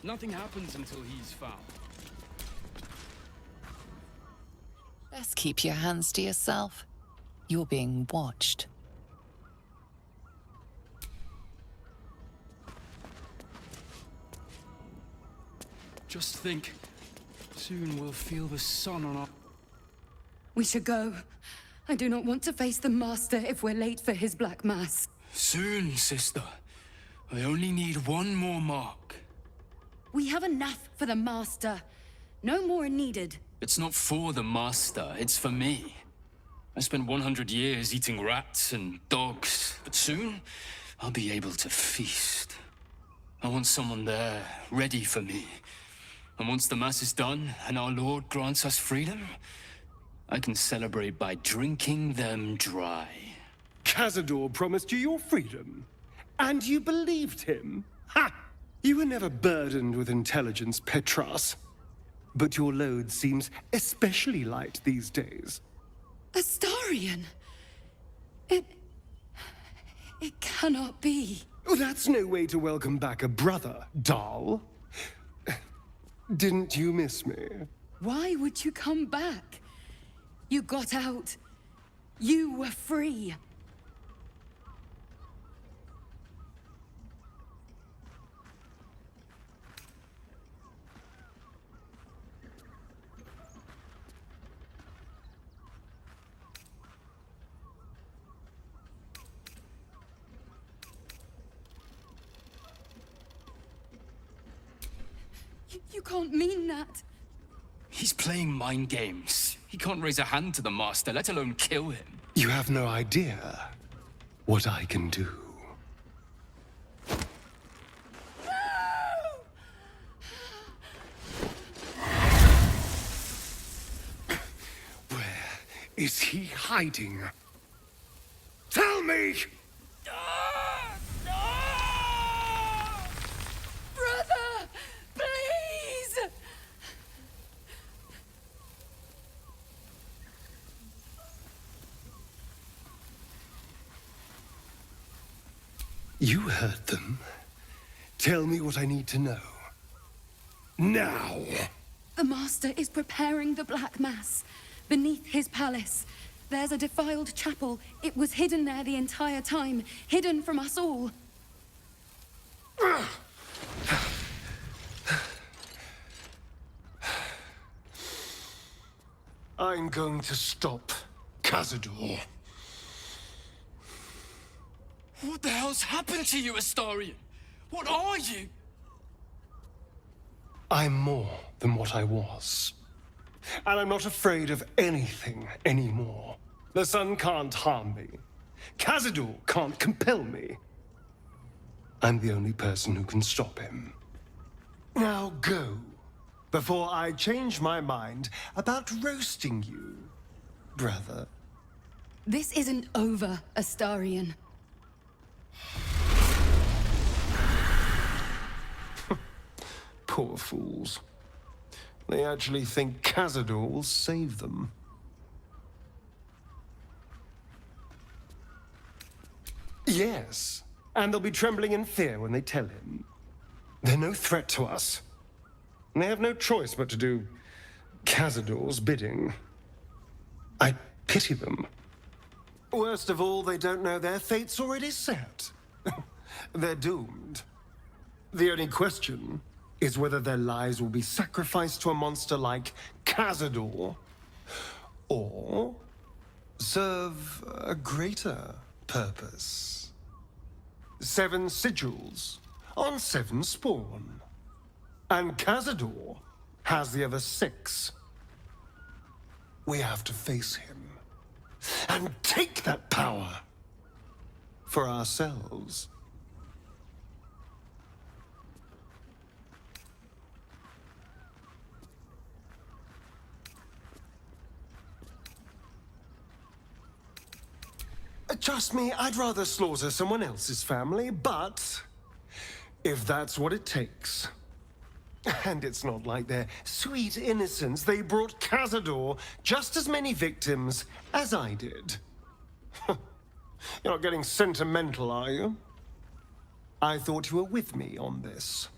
S8: Nothing happens until he's found.
S9: Best keep your hands to yourself. You're being watched.
S8: Just think, soon we'll feel the sun on our...
S21: We should go. I do not want to face the Master if we're late for his Black Mass.
S8: Soon, sister. I only need one more mark.
S21: We have enough for the Master. No more are needed.
S8: It's not for the Master, it's for me. I spent 100 years eating rats and dogs, but soon I'll be able to feast. I want someone there, ready for me. And once the Mass is done and our Lord grants us freedom, I can celebrate by drinking them dry.
S22: Cazador promised you your freedom, and you believed him? Ha! You were never burdened with intelligence, Petras. But your load seems especially light these days.
S21: Astarion! It cannot be.
S22: Oh, that's no way to welcome back a brother, doll. Didn't you miss me?
S21: Why would you come back? You got out. You were free. You can't mean that.
S8: He's playing mind games. He can't raise a hand to the Master, let alone kill him.
S22: You have no idea what I can do. Where is he hiding? Tell me!
S21: Brother! Please!
S22: You heard them. Tell me what I need to know. Now!
S21: The Master is preparing the Black Mass. Beneath his palace, there's a defiled chapel. It was hidden there the entire time, hidden from us all.
S22: I'm going to stop Cazador.
S8: What the hell's happened to you, Astarion? What are you?
S22: I'm more than what I was. And I'm not afraid of anything anymore. The sun can't harm me. Cazador can't compel me. I'm the only person who can stop him. Now go, before I change my mind about roasting you, brother.
S21: This isn't over, Astarion.
S22: Poor fools. They actually think Cazador will save them. Yes, and they'll be trembling in fear when they tell him. They're no threat to us. And they have no choice but to do Cazador's bidding. I pity them. Worst of all, they don't know their fate's already set. They're doomed. The only question is whether their lives will be sacrificed to a monster like Cazador, or serve a greater purpose. 7 sigils on 7 spawn. And Cazador has the other 6. We have to face him and take that power for ourselves. Trust me, I'd rather slaughter someone else's family, but if that's what it takes. And it's not like their sweet innocence. They brought Cazador just as many victims as I did. You're not getting sentimental, are you? I thought you were with me on this.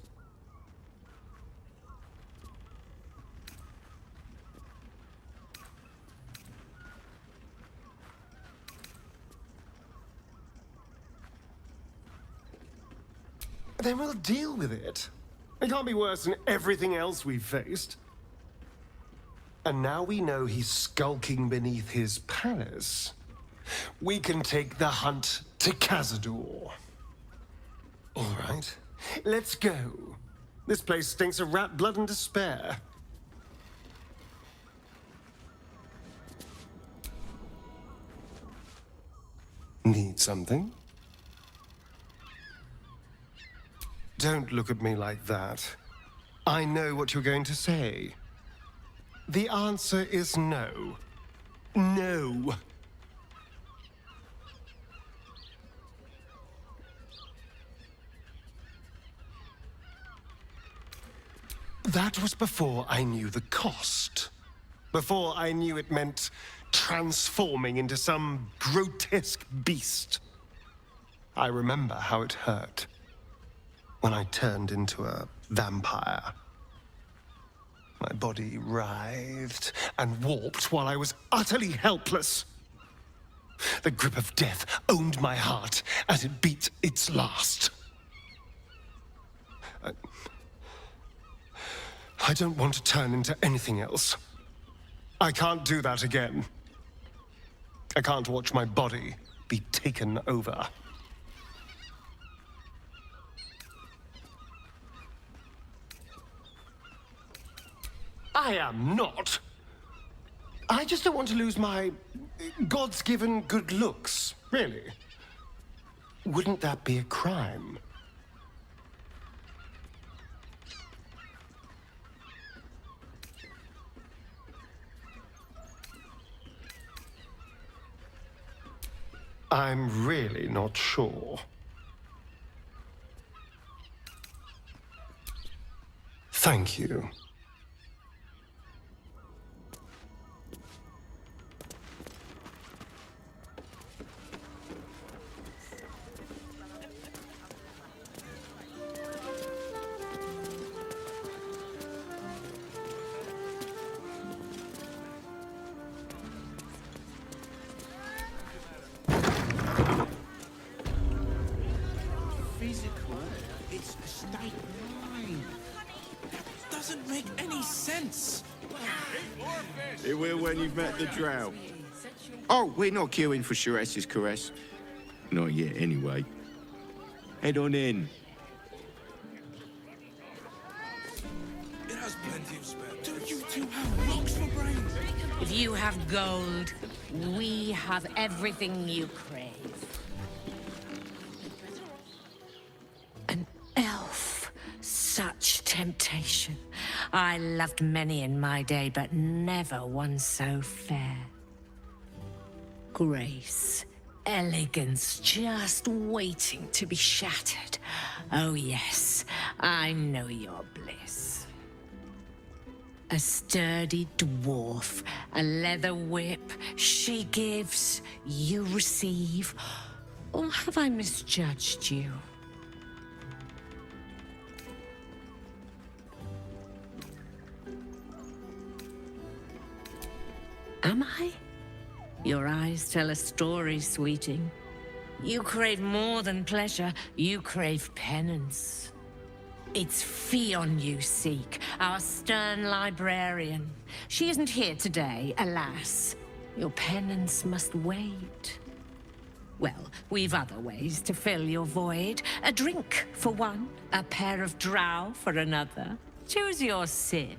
S22: Then we'll deal with it. It can't be worse than everything else we've faced. And now we know he's skulking beneath his palace. We can take the hunt to Cazador. All right, let's go. This place stinks of rat blood and despair. Need something? Don't look at me like that. I know what you're going to say. The answer is no. No. That was before I knew the cost. Before I knew it meant transforming into some grotesque beast. I remember how it hurt when I turned into a vampire. My body writhed and warped while I was utterly helpless. The grip of death owned my heart as it beat its last. I don't want to turn into anything else. I can't do that again. I can't watch my body be taken over. I am not. I just don't want to lose my God's given good looks, really. Wouldn't that be a crime? I'm really not sure. Thank you.
S4: Physical, it's a state of mind. Doesn't make any sense.
S15: It will when you've met the drow. Oh, we're not queuing for Sharess's caress. Not yet, anyway. Head on in.
S4: It has plenty of spare. Don't you two have rocks for brains?
S18: If you have gold, we have everything you crave. An elf. Such temptation. I loved many in my day, but never one so fair. Grace, elegance, just waiting to be shattered. Oh yes, I know your bliss. A sturdy dwarf, a leather whip, she gives, you receive. Or have I misjudged you? Am I? Your eyes tell a story, sweeting. You crave more than pleasure, you crave penance. It's Fionn you seek, our stern librarian. She isn't here today, alas. Your penance must wait. Well, we've other ways to fill your void. A drink for one, a pair of drow for another. Choose your sin.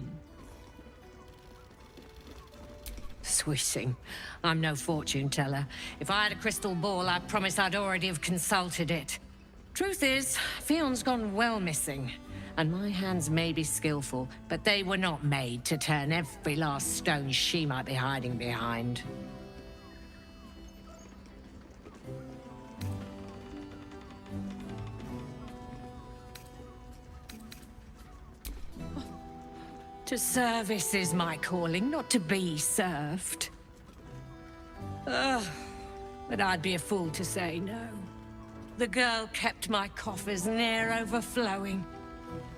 S18: Sweeting, I'm no fortune teller. If I had a crystal ball, I promise I'd already have consulted it. Truth is, Fionn's gone well missing. And my hands may be skillful, but they were not made to turn every last stone she might be hiding behind. To service is my calling, not to be served. Ugh, but I'd be a fool to say no. The girl kept my coffers near overflowing.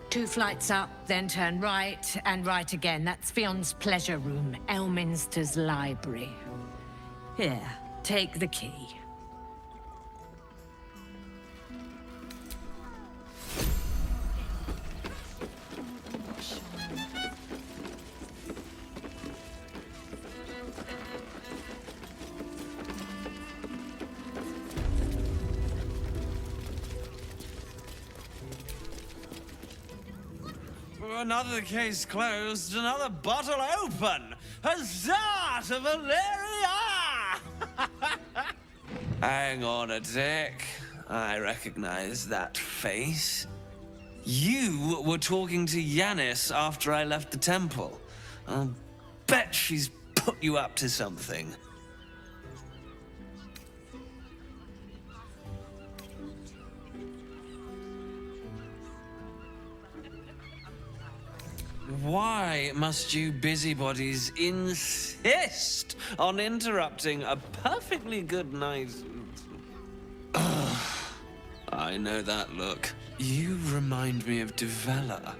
S18: 2 flights up, then turn right, and right again. That's Fionn's pleasure room, Elminster's library. Here, take the key.
S1: Another case closed, another bottle open! Huzzah to Valeria! Hang on a tick. I recognize that face. You were talking to Yanis after I left the temple. I'll bet she's put you up to something. Why must you busybodies insist on interrupting a perfectly good night? I know that look. You remind me of Devella.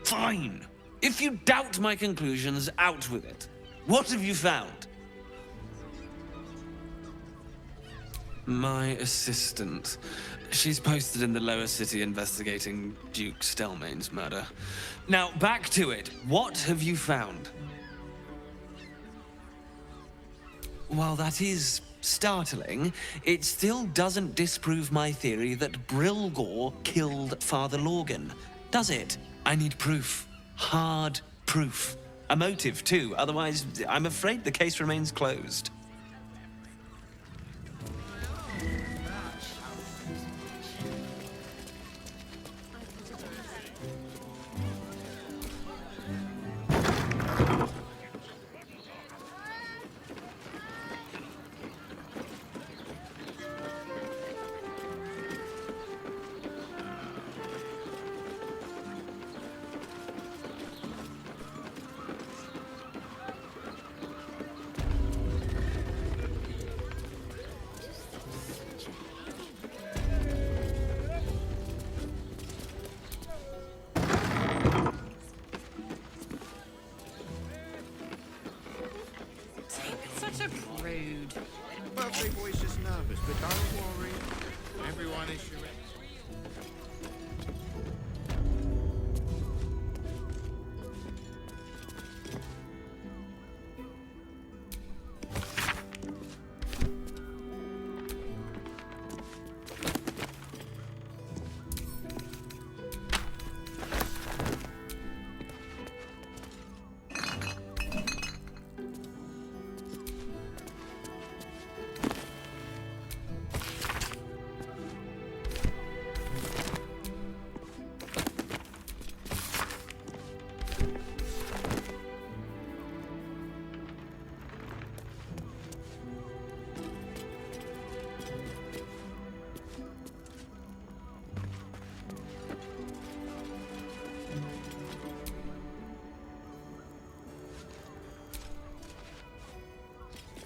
S1: Fine. If you doubt my conclusions, out with it. What have you found? My assistant. She's posted in the lower city investigating Duke Stelmane's murder. Now, back to it. What have you found? While that is startling, it still doesn't disprove my theory that Brilgor killed Father Lorgan, does it? I need proof. Hard proof. A motive, too. Otherwise, I'm afraid the case remains closed.
S20: Rude.
S15: Birthday boy's just nervous, but don't worry. Everyone is sure.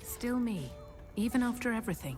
S2: Still me, even after everything.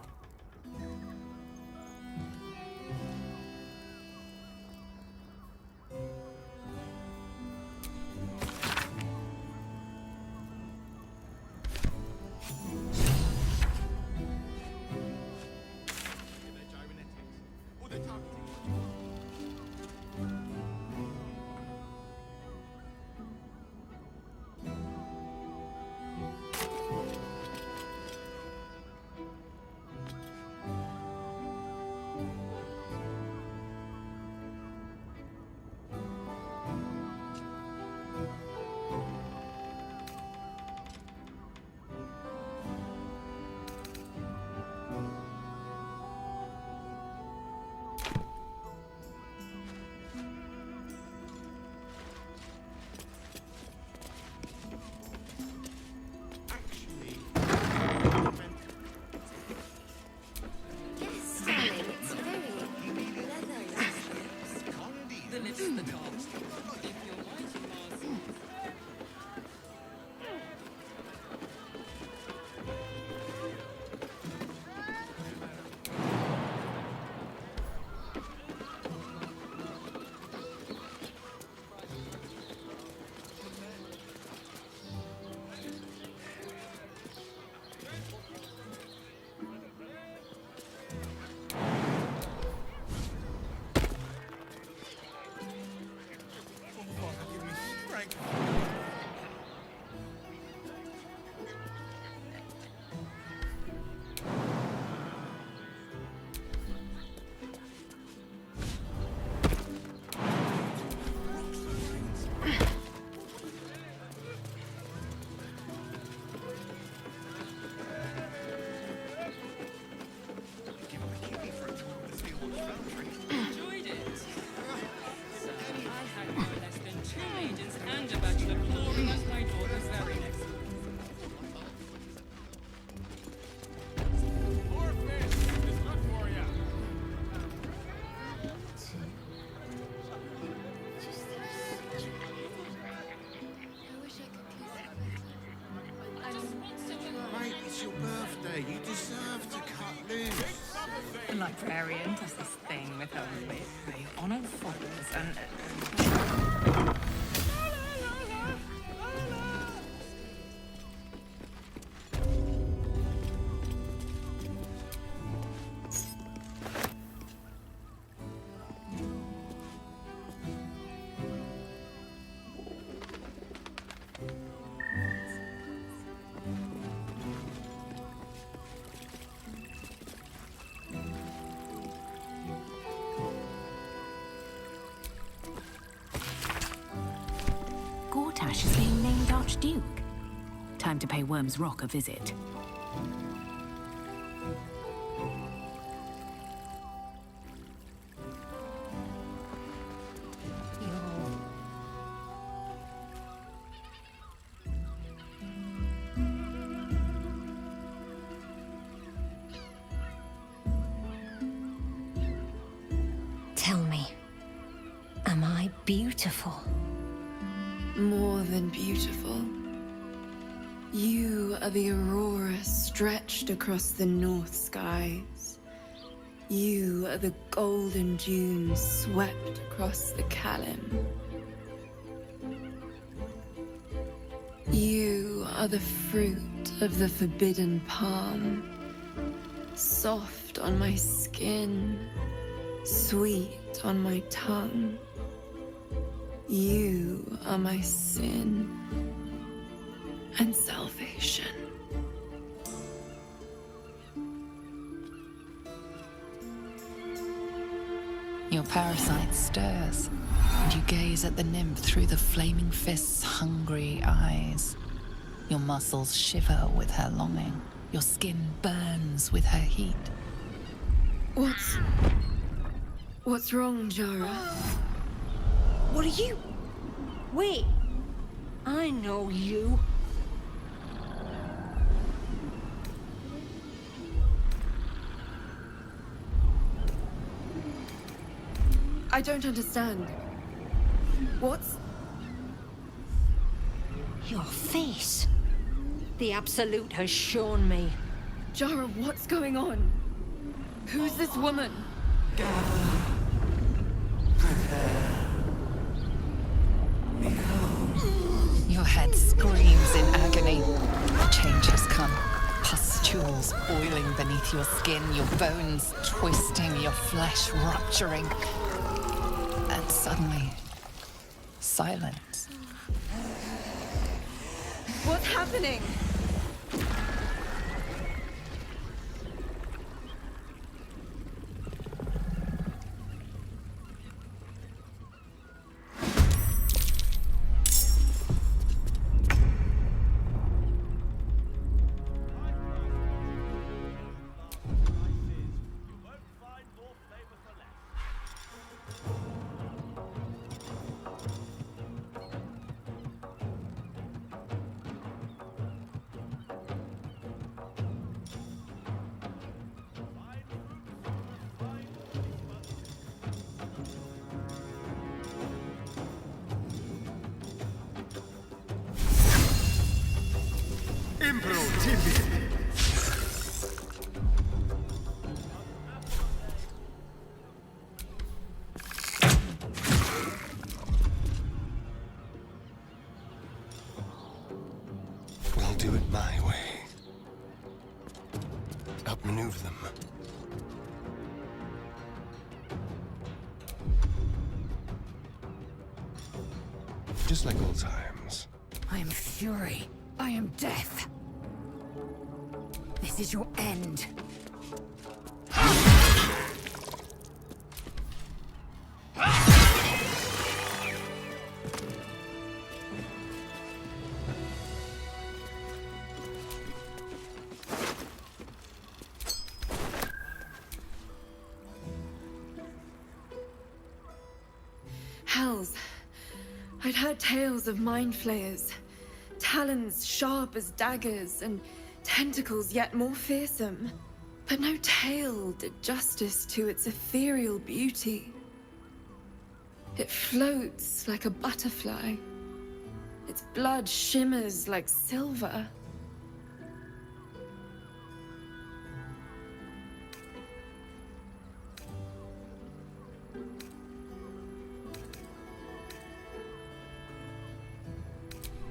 S19: librarian does this thing with her whip on all fours and
S11: Gortash is being named Archduke. Time to pay Worm's Rock a visit.
S10: Tell me, am I beautiful?
S14: More than beautiful. You are the aurora stretched across the north skies. You are the golden dunes swept across the Kalim. You are the fruit of the forbidden palm, soft on my skin, sweet on my tongue. You are my sin and salvation.
S9: Your parasite stirs, and you gaze at the nymph through the flaming fist's hungry eyes. Your muscles shiver with her longing. Your skin burns with her heat.
S14: What's wrong, Jara?
S18: What are you? Wait. I know you.
S14: I don't understand. What's...
S18: Your face. The Absolute has shown me.
S14: Jara, what's going on? Who's this woman?
S9: Your head screams in agony. Change has come. Pustules boiling beneath your skin, your bones twisting, your flesh rupturing. And suddenly, silence.
S14: What's happening?
S22: We'll do it my way. Outmaneuver them. Just like old times.
S11: I am fury. I am death. This is your end.
S14: Hells. I'd heard tales of mind flayers. Talons sharp as daggers and tentacles yet more fearsome. But no tale did justice to its ethereal beauty. It floats like a butterfly. Its blood shimmers like silver.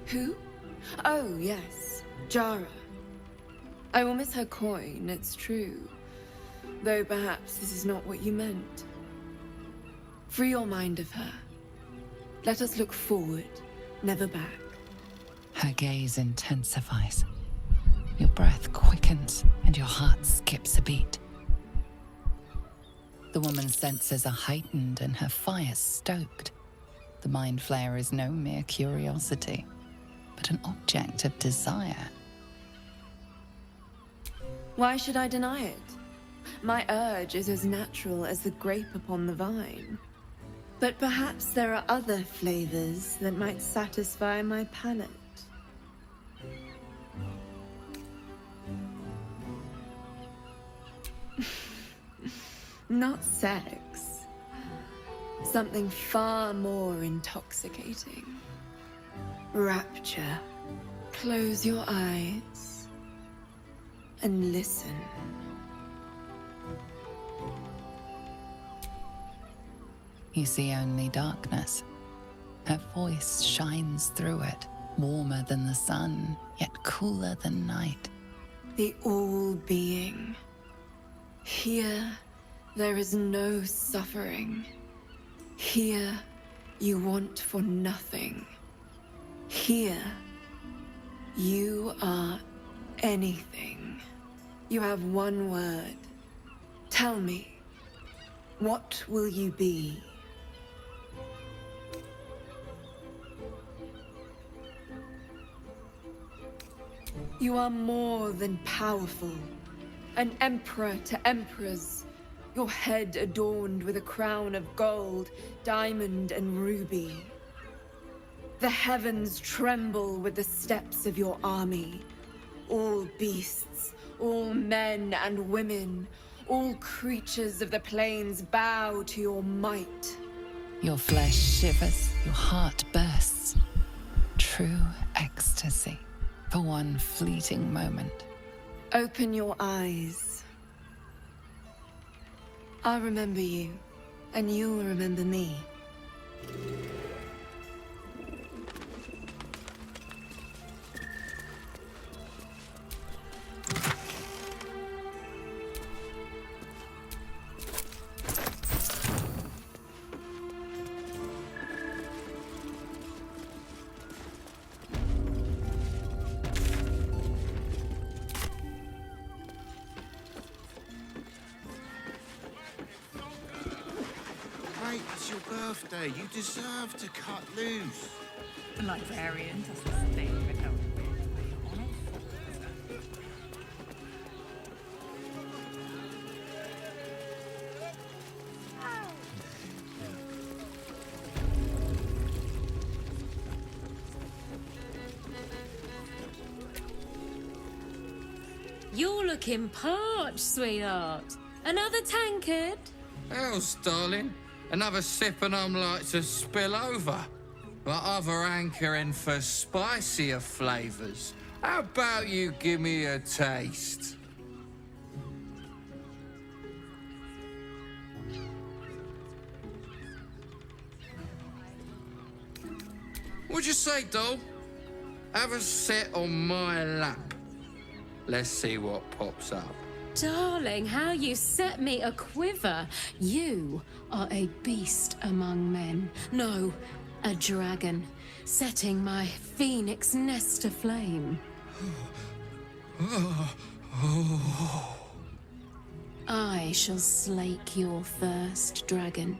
S14: Who? Oh, yes, Jara. I will miss her coin, it's true. Though perhaps this is not what you meant. Free your mind of her. Let us look forward, never back.
S9: Her gaze intensifies. Your breath quickens and your heart skips a beat. The woman's senses are heightened and her fire stoked. The mind flayer is no mere curiosity, but an object of desire.
S14: Why should I deny it? My urge is as natural as the grape upon the vine. But perhaps there are other flavors that might satisfy my palate. Not sex. Something far more intoxicating. Rapture. Close your eyes and listen.
S9: You see only darkness. Her voice shines through it, warmer than the sun, yet cooler than night.
S14: The all-being. Here, there is no suffering. Here, you want for nothing. Here, you are anything. You have one word. Tell me, what will you be? You are more than powerful. An emperor to emperors. Your head adorned with a crown of gold, diamond, and ruby. The heavens tremble with the steps of your army. All beasts, all men and women, all creatures of the plains bow to your might.
S9: Your flesh shivers, your heart bursts. True ecstasy for one fleeting moment.
S14: Open your eyes. I'll remember you, and you'll remember me.
S15: Mate, it's your birthday. You deserve to cut loose.
S19: The librarian does this thing without
S18: You're looking parched, sweetheart. Another tankard?
S3: Else, darling. Another sip and I'm like to spill over. But other hankering for spicier flavours. How about you give me a taste? What'd you say, doll? Have a sit on my lap. Let's see what pops up.
S18: Darling, how you set me a quiver. You are a beast among men. No, a dragon, setting my phoenix nest aflame. I shall slake your thirst, dragon.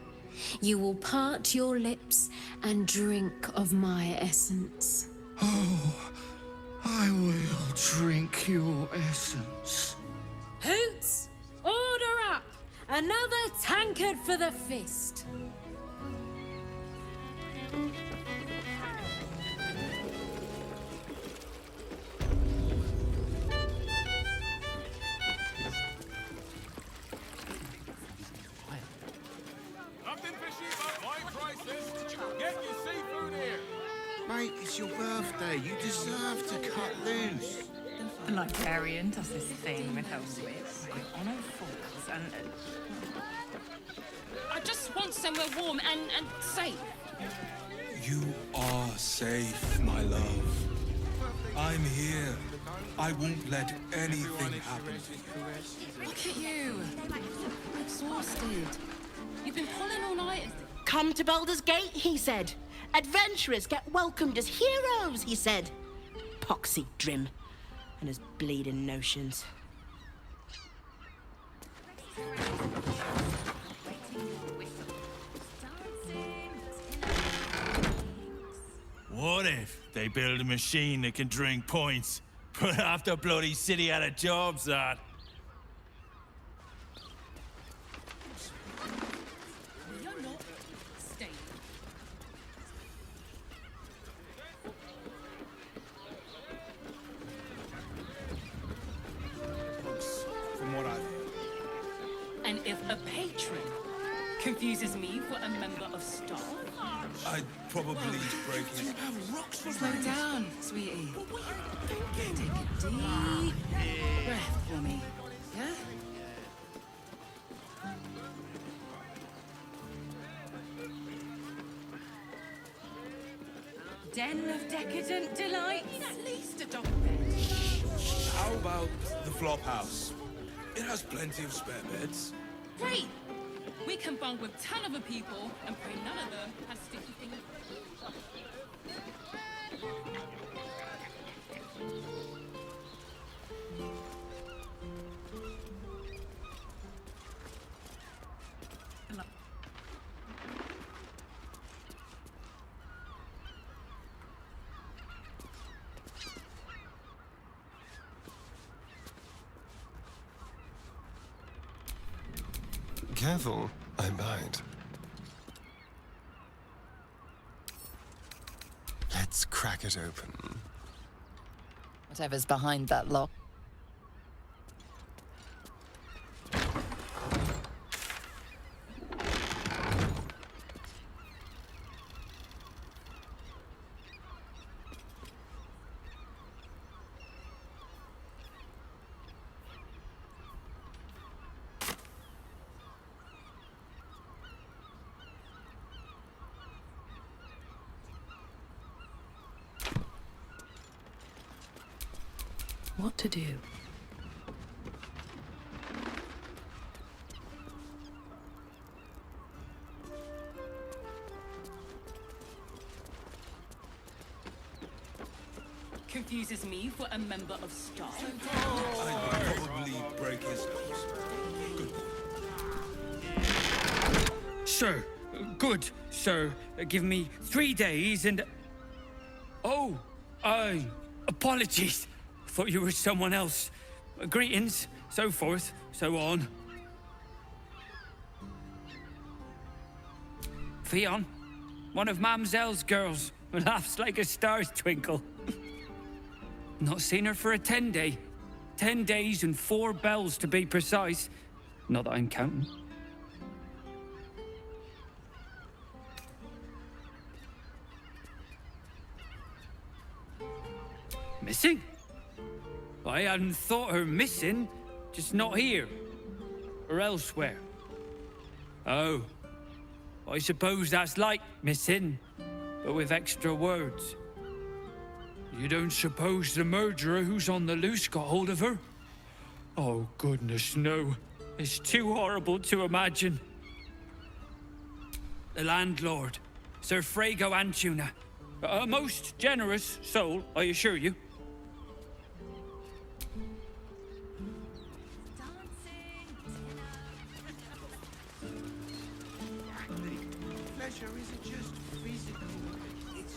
S18: You will part your lips and drink of my essence.
S3: Oh, I will drink your essence.
S18: Hoots, order up! Another tankard for the fist.
S4: Nothing fishy but my prices. Get your seafood here.
S15: Mate, it's your birthday. You deserve to cut loose.
S19: The librarian does this thing with her wits on all fours and...
S6: I just want somewhere warm and safe.
S4: You are safe, my love. I'm here. I won't let anything happen to you.
S21: Look at you. Exhausted. You've been pulling all night.
S12: Come to Baldur's Gate, he said. Adventurers get welcomed as heroes, he said. Poxy Drim and his bleeding notions.
S17: What if they build a machine that can drink points, but half the bloody city out of jobs, that?
S21: You're not staying.
S4: From what I've heard.
S21: And if a patron confuses me for a member of staff,
S4: I'd probably break his...
S21: slow down, sweetie. Take a deep breath for me, yeah? Den of decadent delight. At least a double bed.
S4: How about the flop house? It has plenty of spare beds.
S21: Great! We can bunk with 10 other people and pray none of them has sticky fingers.
S7: Careful, I bite. Let's crack it open.
S9: Whatever's behind that lock.
S2: What to do?
S21: Confuses me for a member of staff.
S4: I'd probably break his nose. Good boy.
S16: Sir, good, sir. Give me 3 days and... Oh, apologies. Thought you were someone else. Greetings, so forth, so on. Fionn, one of Mamselle's girls, who laughs like a star's twinkle. Not seen her for a 10-day. 10 days and 4 bells to be precise. Not that I'm counting. Missing? I hadn't thought her missing, just not here. Or elsewhere. Oh. I suppose that's like missing, but with extra words. You don't suppose the murderer who's on the loose got hold of her? Oh, goodness, no. It's too horrible to imagine. The landlord, Sir Frago Antuna. A most generous soul, I assure you.
S15: Pleasure isn't just physical, it's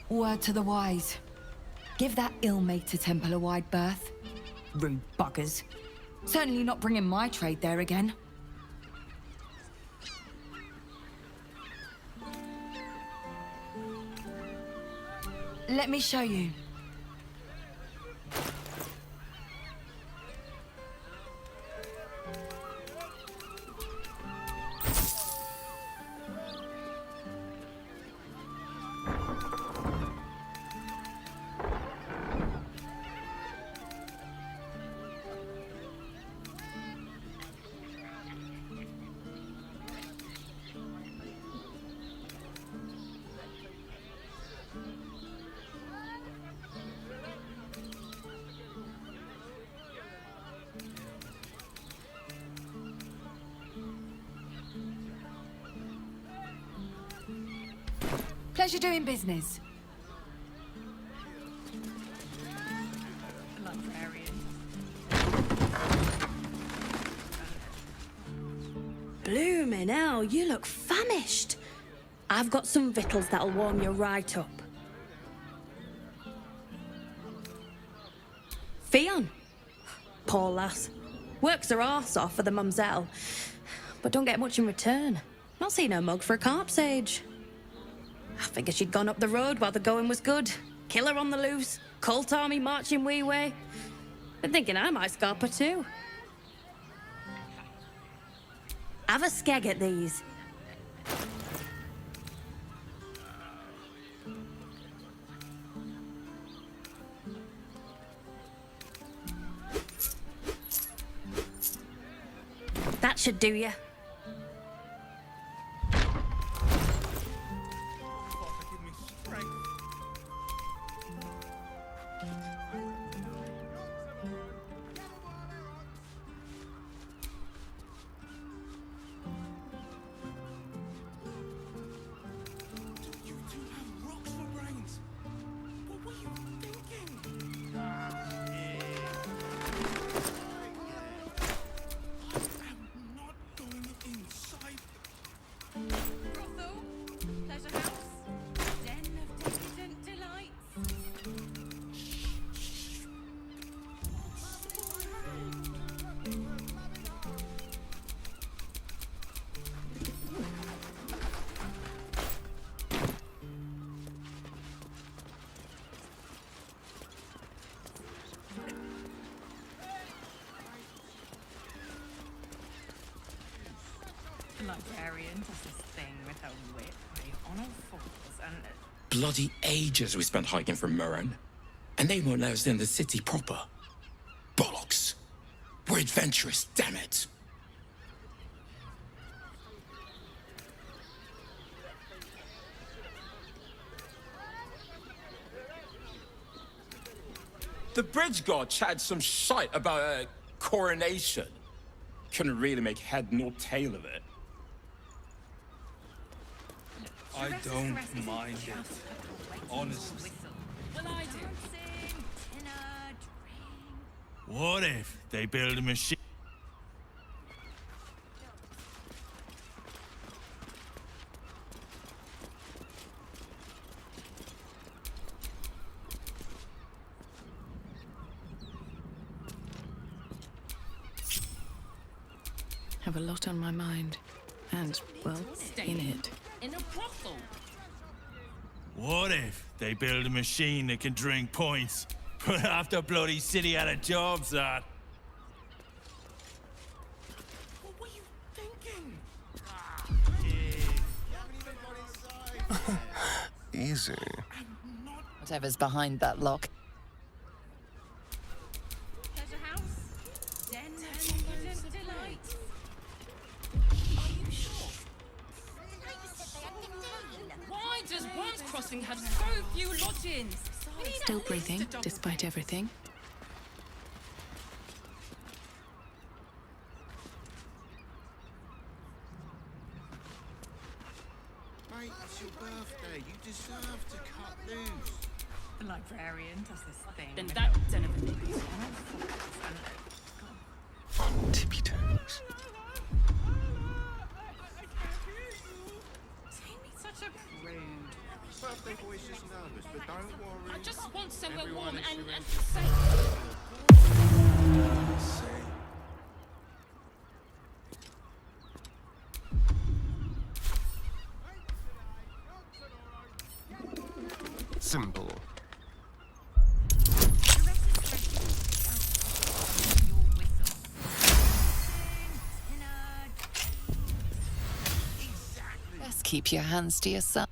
S23: Word to the wise. Give that ill-mated temple a wide berth. Rude buggers. Certainly not bringing my trade there again. Let me show you. Pleasure doing business.
S12: Bloomin' hell, you look famished. I've got some victuals that'll warm you right up. Fionn. Poor lass. Works her arse off for the mumselle, but don't get much in return. Not seen her mug for a carp's age. I figured she'd gone up the road while the going was good. Killer on the loose, cult army marching wee way. Been thinking I might scarp her too. Have a skeg at these. That should do ya.
S19: Librarian does this thing with her whip, on all fours, and
S5: Bloody ages we spent hiking from Murren, and they won't let us in the city proper. Bollocks. We're adventurous, damn it. The bridge god chatted some shite about a coronation. Couldn't really make head nor tail of it.
S4: I don't mind it. Honestly.
S19: well, I do.
S17: What if they build a machine?
S2: Have a lot on my mind. And, well, in it.
S19: In a brothel.
S17: What if they build a machine that can drink points? Put half the bloody city out of jobs, that.
S19: What were you thinking?
S7: Easy.
S9: Whatever's behind that lock.
S19: Pleasure house? Den and delight. Are you sure? Why does Worms Crossing have so few lodgings?
S2: Still breathing, despite everything.
S15: Mate, it's your birthday. You deserve to cut loose.
S19: The librarian does this thing.
S6: Then
S19: with
S6: that
S19: her
S6: den of
S19: whip,
S6: uglies.
S19: on all fours,
S7: On tippy toes.
S19: Don't be such a prude.
S15: Birthday boy's just nervous, but don't worry.
S6: I just want somewhere
S15: Everyone
S6: warm
S15: is
S6: and
S15: safe.
S7: Simple.
S9: Best keep your hands to yourself.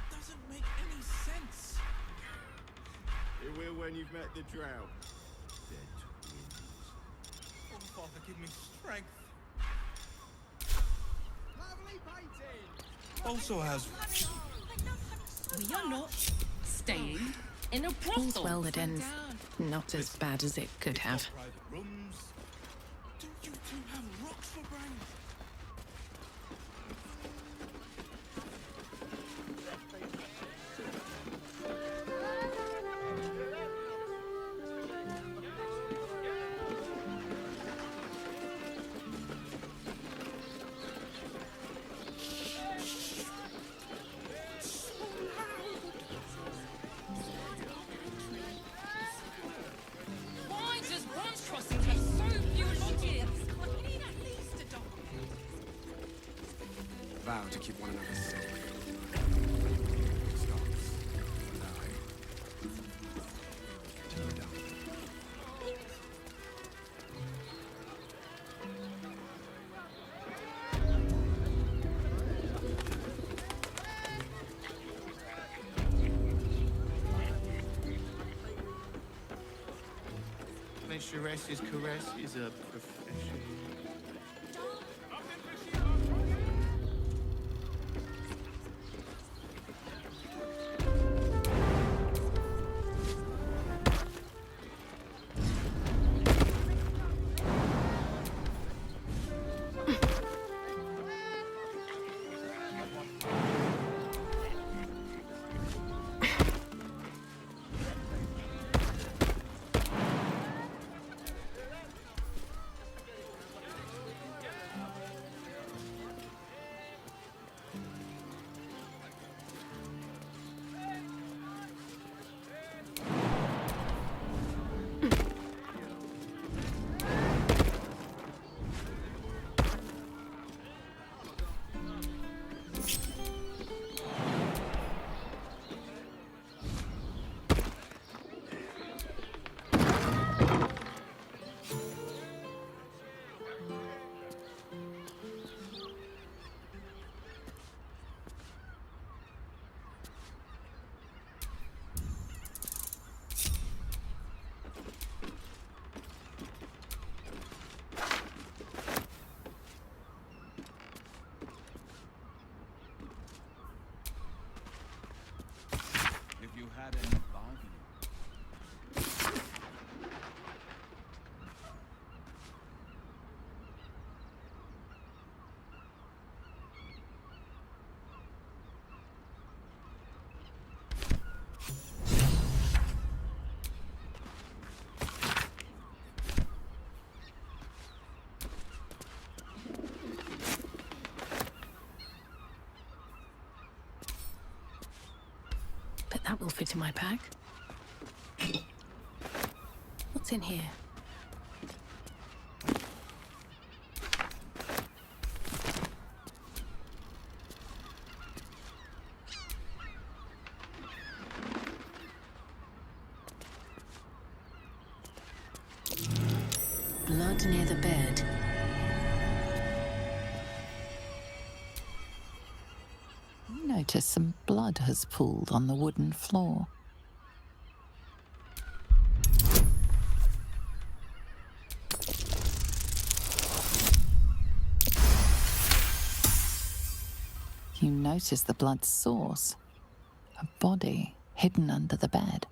S4: Doesn't make any sense.
S15: It will when you've met the drow. They're twins.
S4: Oh, Father, give me strength. Also has.
S6: we are not staying in a
S2: All's
S6: brothel.
S2: well that ends not as bad as it could have.
S4: Private rooms. Don't you two have rocks for brains?
S7: vow to keep one another safe.
S15: Pleasure's caress is a profession.
S2: Bet that will fit in my pack. What's in here? Blood near the bed.
S9: Notice some blood has pooled on the wooden floor. You notice the blood's source, a body hidden under the bed.